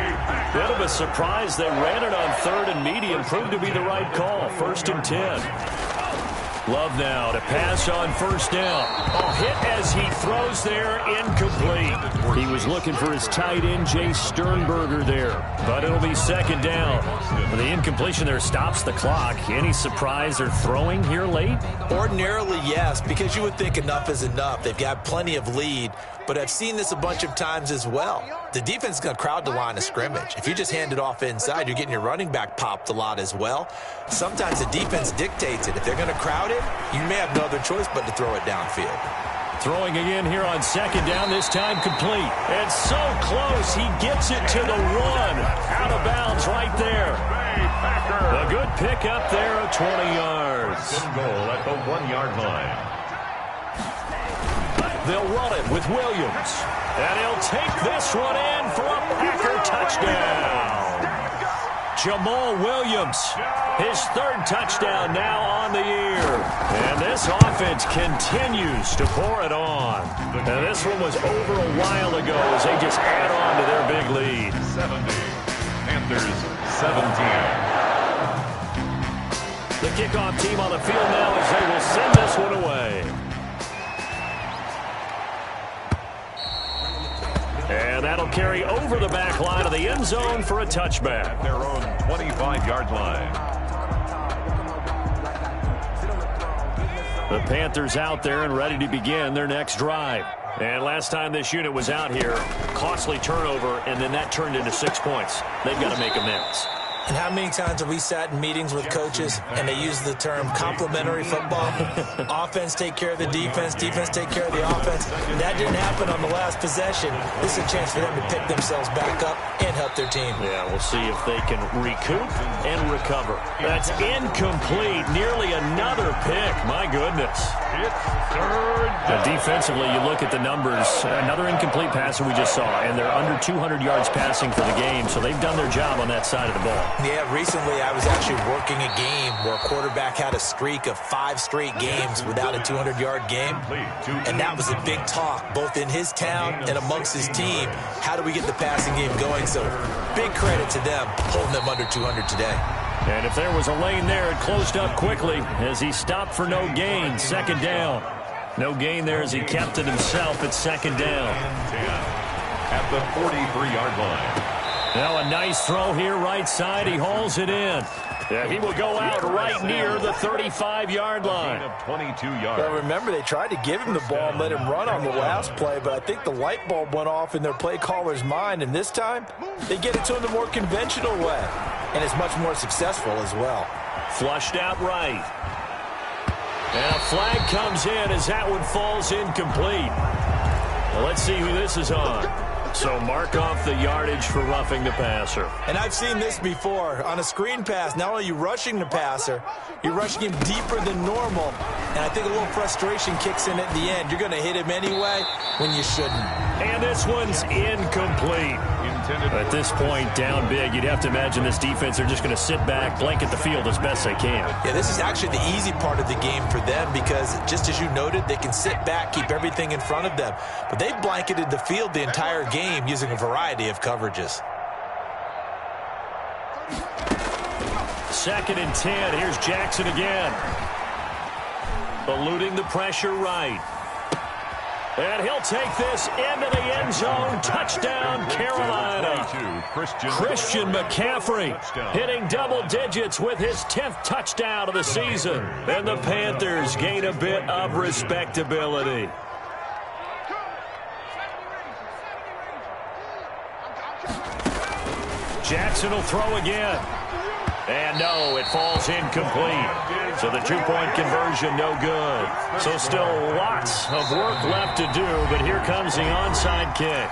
Bit of a surprise. They ran it on 3rd and medium. Proved to be the right call. 1st and 10. Love now to pass on 1st down. Oh, hit as he throws there, incomplete. He was looking for his tight end, Jay Sternberger there. But it'll be 2nd down. The incompletion there stops the clock. Any surprise they're throwing here late? Ordinarily, yes, because you would think enough is enough. They've got plenty of lead. but I've seen this a bunch of times as well. The defense is going to crowd the line of scrimmage. If you just hand it off inside, you're getting your running back popped a lot as well. Sometimes the defense dictates it. If they're going to crowd it, you may have no other choice but to throw it downfield. Throwing again here on second down, this time complete. And so close, he gets it to the one. Out of bounds right there. A good pick up there of 20 yards. Good goal at the 1-yard line. They'll run it with Williams. And he'll take this one in for a Packer touchdown. Jamal Williams, his third touchdown now on the year. And this offense continues to pour it on. And this one was over a while ago as they just add on to their big lead. 70. Panthers 17. The kickoff team on the field now as they will send this one away. And that'll carry over the back line of the end zone for a touchback. Their own 25-yard line. The Panthers out there and ready to begin their next drive. And last time this unit was out here, costly turnover, and then that turned into 6 points. They've got to make amends. And how many times have we sat in meetings with coaches and they use the term complementary football? Offense take care of the defense, defense take care of the offense. That didn't happen on the last possession. This is a chance for them to pick themselves back up and help their team. Yeah, we'll see if they can recoup and recover. That's incomplete. Nearly another pick. My goodness. It's third down. Defensively, you look at the numbers. Another incomplete pass that we just saw, and they're under 200 yards passing for the game, so they've done their job on that side of the ball. Yeah, recently I was actually working a game where a quarterback had a streak of 5 straight games without a 200-yard game. And that was a big talk, both in his town and amongst his team. How do we get the passing game going? So big credit to them holding them under 200 today. And if there was a lane there, it closed up quickly as he stopped for no gain. Second down. No gain there as he kept it himself at second down. 10 at the 43-yard line. Now a nice throw here right side. He hauls it in. Yeah, he will go out right near the 35-yard line. Gain of 22 yards. Well, remember, they tried to give him the ball and let him run on the last play, but I think the light bulb went off in their play caller's mind, and this time they get it to him the more conventional way, and it's much more successful as well. Flushed out right. And a flag comes in as that one falls incomplete. Well, let's see who this is on. So mark off the yardage for roughing the passer. And I've seen this before. On a screen pass, not only are you rushing the passer, you're rushing him deeper than normal. And I think a little frustration kicks in at the end. You're going to hit him anyway when you shouldn't. And this one's incomplete. At this point, down big, you'd have to imagine this defense, they're just going to sit back, blanket the field as best they can. Yeah, this is actually the easy part of the game for them because, just as you noted, they can sit back, keep everything in front of them. But they've blanketed the field the entire game using a variety of coverages. 2nd and 10. Here's Jackson again. Eluding the pressure right. And he'll take this into the end zone. Touchdown, Carolina. Christian McCaffrey hitting double digits with his 10th touchdown of the season. And the Panthers gain a bit of respectability. Jackson will throw again. And no, it falls incomplete. So the 2-point conversion, no good. So still lots of work left to do, but here comes the onside kick.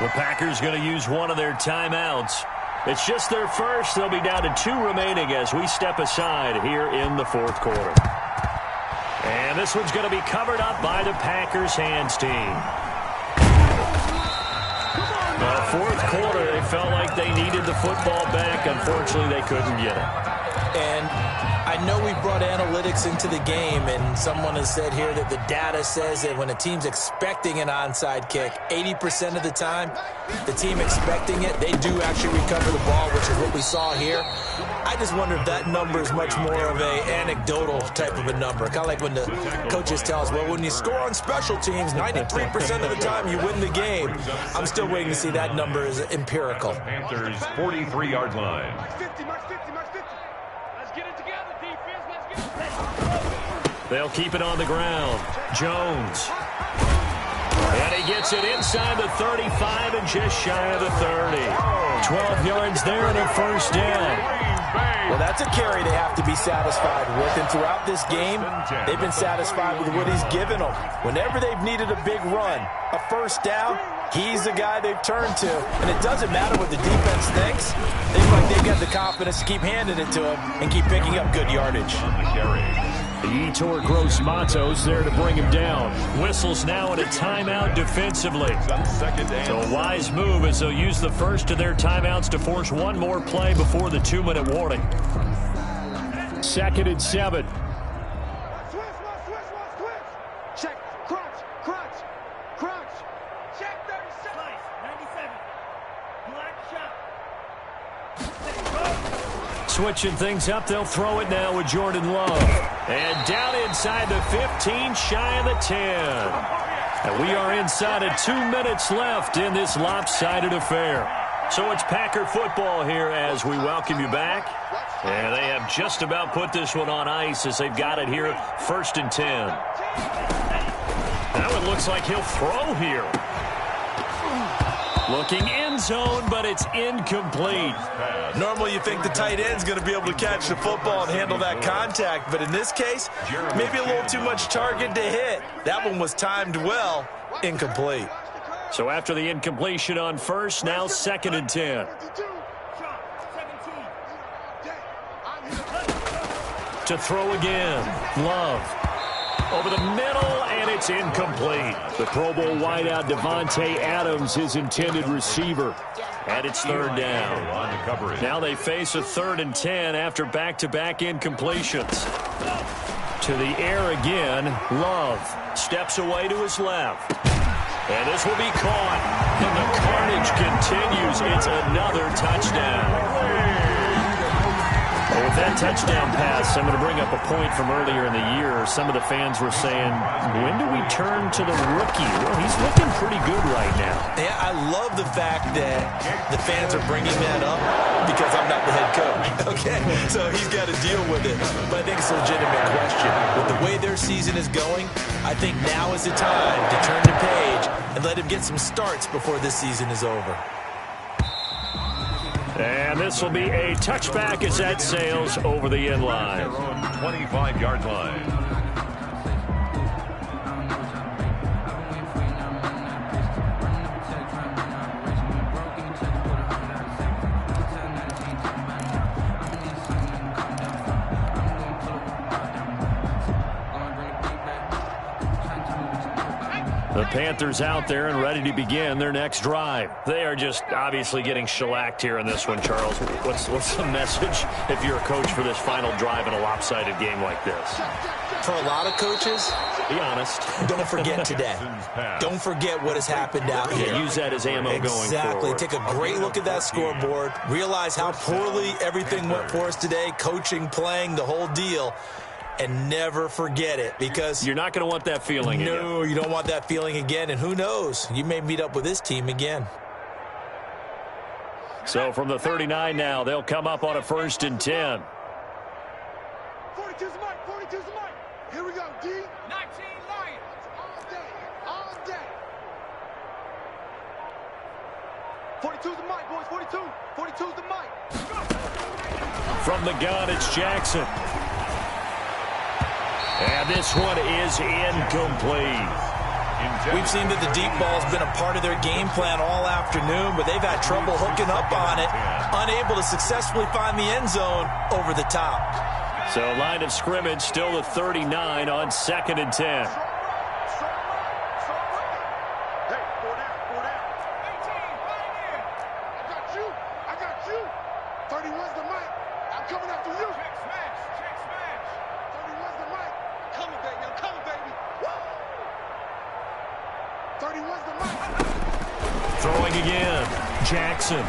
The Packers going to use one of their timeouts. It's just their first. They'll be down to 2 remaining as we step aside here in the 4th quarter. And this one's going to be covered up by the Packers hands team. The 4th quarter, they felt like they needed the football back. Unfortunately, they couldn't get it. And I know we brought analytics into the game, and someone has said here that the data says that when a team's expecting an onside kick, 80% of the time, the team expecting it, they do actually recover the ball, which is what we saw here. I just wonder if that number is much more of a anecdotal type of a number. Kind of like when the coaches tell us, well, when you score on special teams, 93% of the time you win the game. I'm still waiting to see that number is empirical. Panthers 43-yard line. They'll keep it on the ground. Jones. And he gets it inside the 35 and just shy of the 30. 12 yards there and a first down. Well, that's a carry they have to be satisfied with. And throughout this game, they've been satisfied with what he's given them. Whenever they've needed a big run, a first down, he's the guy they've turned to. And it doesn't matter what the defense thinks. They feel like they've got the confidence to keep handing it to him and keep picking up good yardage. Yetur Gross-Matos there to bring him down. Whistles now in a timeout defensively. So a wise move as they'll use the first of their timeouts to force one more play before the 2-minute warning. 2nd and 7. Check, crunch, crunch, crunch. Check 37. 97. Black shot. Switching things up, they'll throw it now with Jordan Love. And down inside the 15, shy of the 10. And we are inside of 2 minutes left in this lopsided affair. So it's Packer football here as we welcome you back. And they have just about put this one on ice as they've got it here, 1st and 10. Now it looks like he'll throw here. Looking end zone, but it's incomplete. Normally you think the tight end's going to be able to catch the football and handle that contact, but in this case, maybe a little too much target to hit. That one was timed well, incomplete. So after the incompletion on first, now 2nd and 10. To throw again, Love. Over the middle, and it's incomplete. The Pro Bowl wideout Devontae Adams, his intended receiver. And it's 3rd down. Now they face a 3rd and 10 after back-to-back incompletions. To the air again, Love steps away to his left. And this will be caught. And the carnage continues. It's another touchdown. With that touchdown pass, I'm going to bring up a point from earlier in the year. Some of the fans were saying, when do we turn to the rookie? Well, he's looking pretty good right now. Yeah, I love the fact that the fans are bringing that up because I'm not the head coach. Okay, so he's got to deal with it. But I think it's a legitimate question. With the way their season is going, I think now is the time to turn the page and let him get some starts before this season is over. And this will be a touchback as that sails over the end line. Their own 25-yard line. The Panthers out there and ready to begin their next drive. They are just obviously getting shellacked here in this one, Charles. What's the message if you're a coach for this final drive in a lopsided game like this? For a lot of coaches, be honest. Don't forget today. Don't forget what has happened out here. Use that as ammo going forward. Exactly. Take a great look at that scoreboard. Realize how poorly everything went for us today. Coaching, playing, the whole deal. And never forget it, because you're not going to want that feeling again. No, you don't want that feeling again. And who knows? You may meet up with this team again. So from the 39 now, they'll come up on a 1st and 10. 42's the mic, 42's the mic. Here we go, D. 19 Lions. All day, all day. 42's the mic, boys, 42. 42's the mic. From the gun, it's Jackson. And this one is incomplete. We've seen that the deep ball's been a part of their game plan all afternoon, but they've had trouble hooking up on it, unable to successfully find the end zone over the top. So line of scrimmage still the 39 on 2nd and 10. Throwing again, Jackson.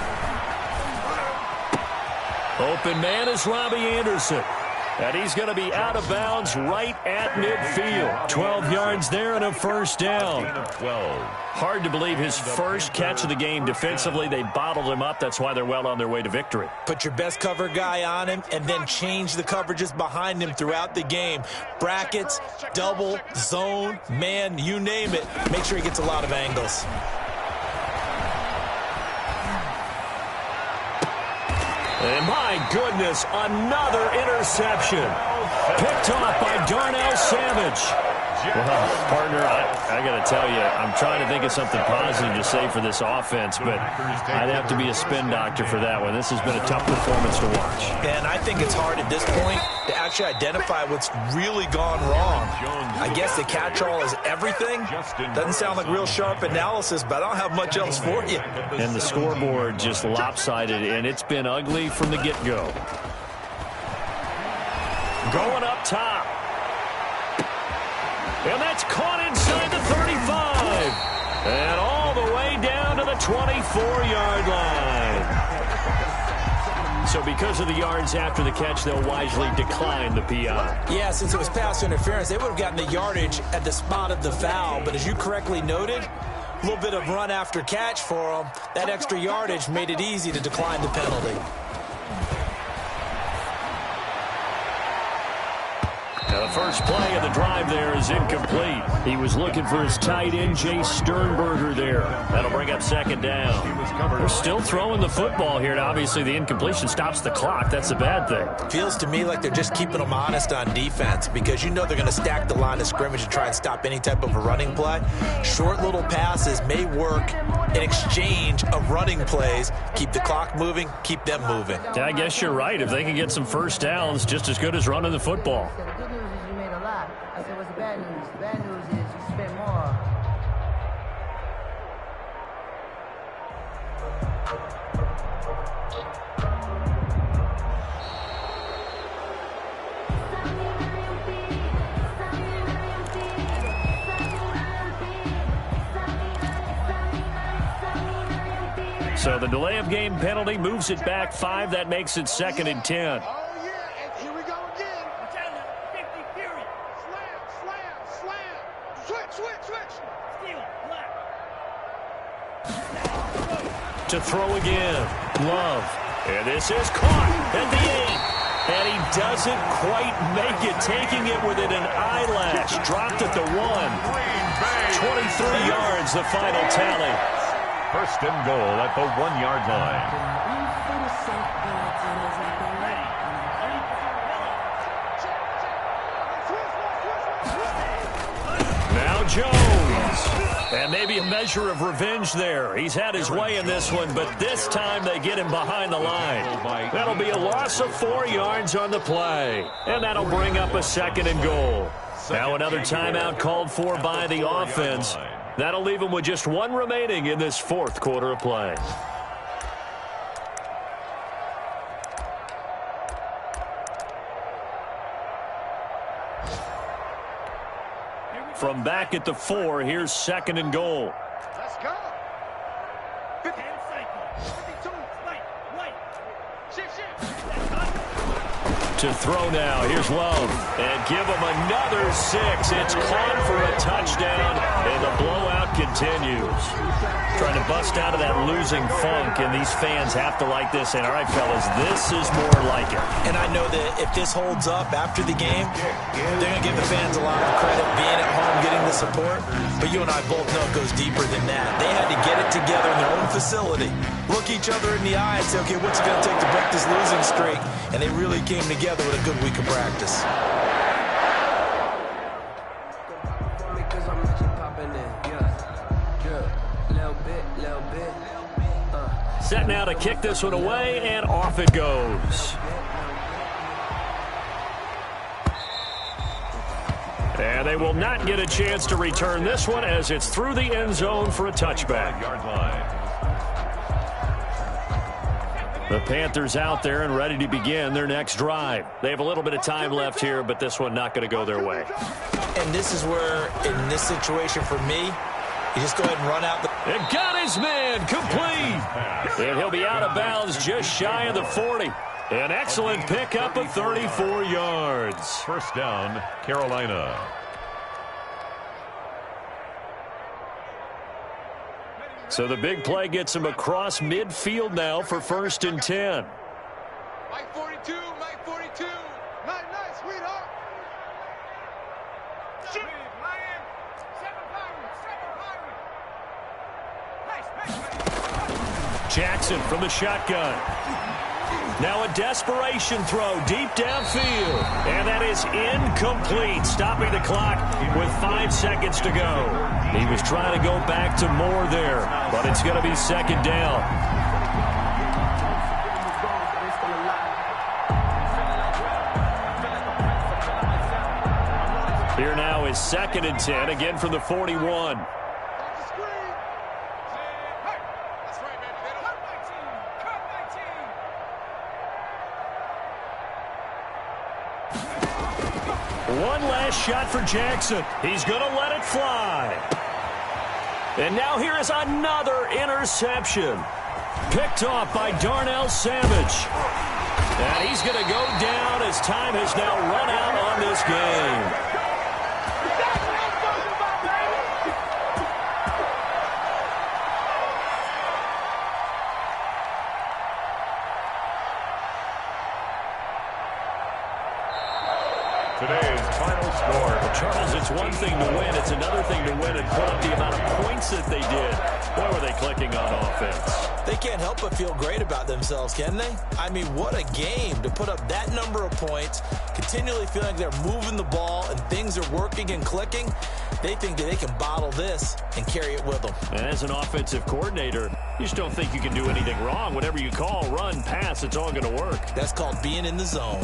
Open man is Robbie Anderson. And he's going to be out of bounds right at midfield. 12 yards there and a first down. 12. Hard to believe his first catch of the game defensively. They bottled him up. That's why they're well on their way to victory. Put your best cover guy on him and then change the coverages behind him throughout the game. Brackets, double, zone, man, you name it. Make sure he gets a lot of angles. And my goodness, another interception. Picked off by Darnell Savage. Well, partner, I got to tell you, I'm trying to think of something positive to say for this offense, but I'd have to be a spin doctor for that one. This has been a tough performance to watch. And I think it's hard at this point to actually identify what's really gone wrong. I guess the catch-all is everything. Doesn't sound like real sharp analysis, but I don't have much else for you. And the scoreboard just lopsided, and it's been ugly from the get-go. Going up top. And that's caught inside the 35. And all the way down to the 24-yard line. So because of the yards after the catch, they'll wisely decline the PI. Yeah, since it was pass interference, they would have gotten the yardage at the spot of the foul. But as you correctly noted, a little bit of run after catch for them. That extra yardage made it easy to decline the penalty. Now the first play of the drive there is incomplete. He was looking for his tight end, Jay Sternberger there. That'll bring up second down. They're still throwing the football here, and obviously the incompletion stops the clock. That's a bad thing. Feels to me like they're just keeping them honest on defense because you know they're going to stack the line of scrimmage and try and stop any type of a running play. Short little passes may work in exchange of running plays. Keep the clock moving, keep them moving. Yeah, I guess you're right. If they can get some first downs, just as good as running the football. I said, what's the bad news? The bad news is you spent more. So the delay of game penalty moves it back 5. That makes it 2nd and 10. To throw again. Love. And this is caught at the 8. And he doesn't quite make it, taking it within an eyelash. Dropped at the 1. 23 yards, the final tally. First and goal at the 1-yard line. Now Jones. And maybe a measure of revenge there. He's had his way in this one, but this time they get him behind the line. That'll be a loss of 4 yards on the play. And that'll bring up a 2nd and goal. Now another timeout called for by the offense. That'll leave them with just 1 remaining in this 4th quarter of play. From back at the 4, here's 2nd and goal. Let's go. 50 seconds. 52. Wait. Shift. To throw now. Here's Love. And give him another 6. It's caught for a touchdown, and the blowout continues. Trying to bust out of that losing funk, and these fans have to like this. And all right, fellas, this is more like it. And I know that if this holds up after the game, they're going to give the fans a lot of credit being at home, getting the support. But you and I both know it goes deeper than that. They had to get it together in their own facility, look each other in the eye and say, okay, what's it going to take to break this losing streak? And they really came together with a good week of practice. Set now to kick this one away, and off it goes. And they will not get a chance to return this one as it's through the end zone for a touchback. The Panthers out there and ready to begin their next drive. They have a little bit of time left here, but this one not going to go their way. And this is where, in this situation for me, you just go ahead and run out the... And got his man complete. And he'll be out of bounds just shy of the 40. An excellent pickup of 34 yards. First down, Carolina. So the big play gets him across midfield now for 1st and 10. Mike 42, Mike 42. Nice, sweetheart. Shoot. Jackson from the shotgun. Now a desperation throw deep downfield. And that is incomplete, stopping the clock with 5 seconds to go. He was trying to go back to more there, but it's going to be 2nd down. Here now is 2nd and 10, again from the 41. One last shot for Jackson. He's going to let it fly. And now here is another interception. Picked off by Darnell Savage. And he's going to go down as time has now run out on this game. Today's final score. Well, Charles, it's one thing to win. It's another thing to win and put up the amount of points that they did. Boy, were they clicking on offense. They can't help but feel great about themselves, can they? I mean, what a game to put up that number of points, continually feeling like they're moving the ball and things are working and clicking. They think that they can bottle this and carry it with them. And as an offensive coordinator, you just don't think you can do anything wrong. Whatever you call, run, pass, it's all going to work. That's called being in the zone.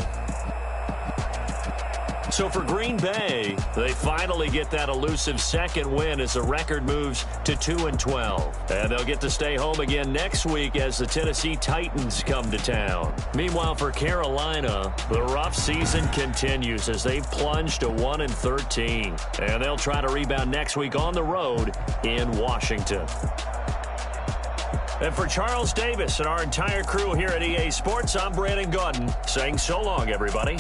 So for Green Bay, they finally get that elusive 2nd win as the record moves to 2-12. And they'll get to stay home again next week as the Tennessee Titans come to town. Meanwhile, for Carolina, the rough season continues as they've plunged to 1-13. And they'll try to rebound next week on the road in Washington. And for Charles Davis and our entire crew here at EA Sports, I'm Brandon Gaudin saying so long, everybody.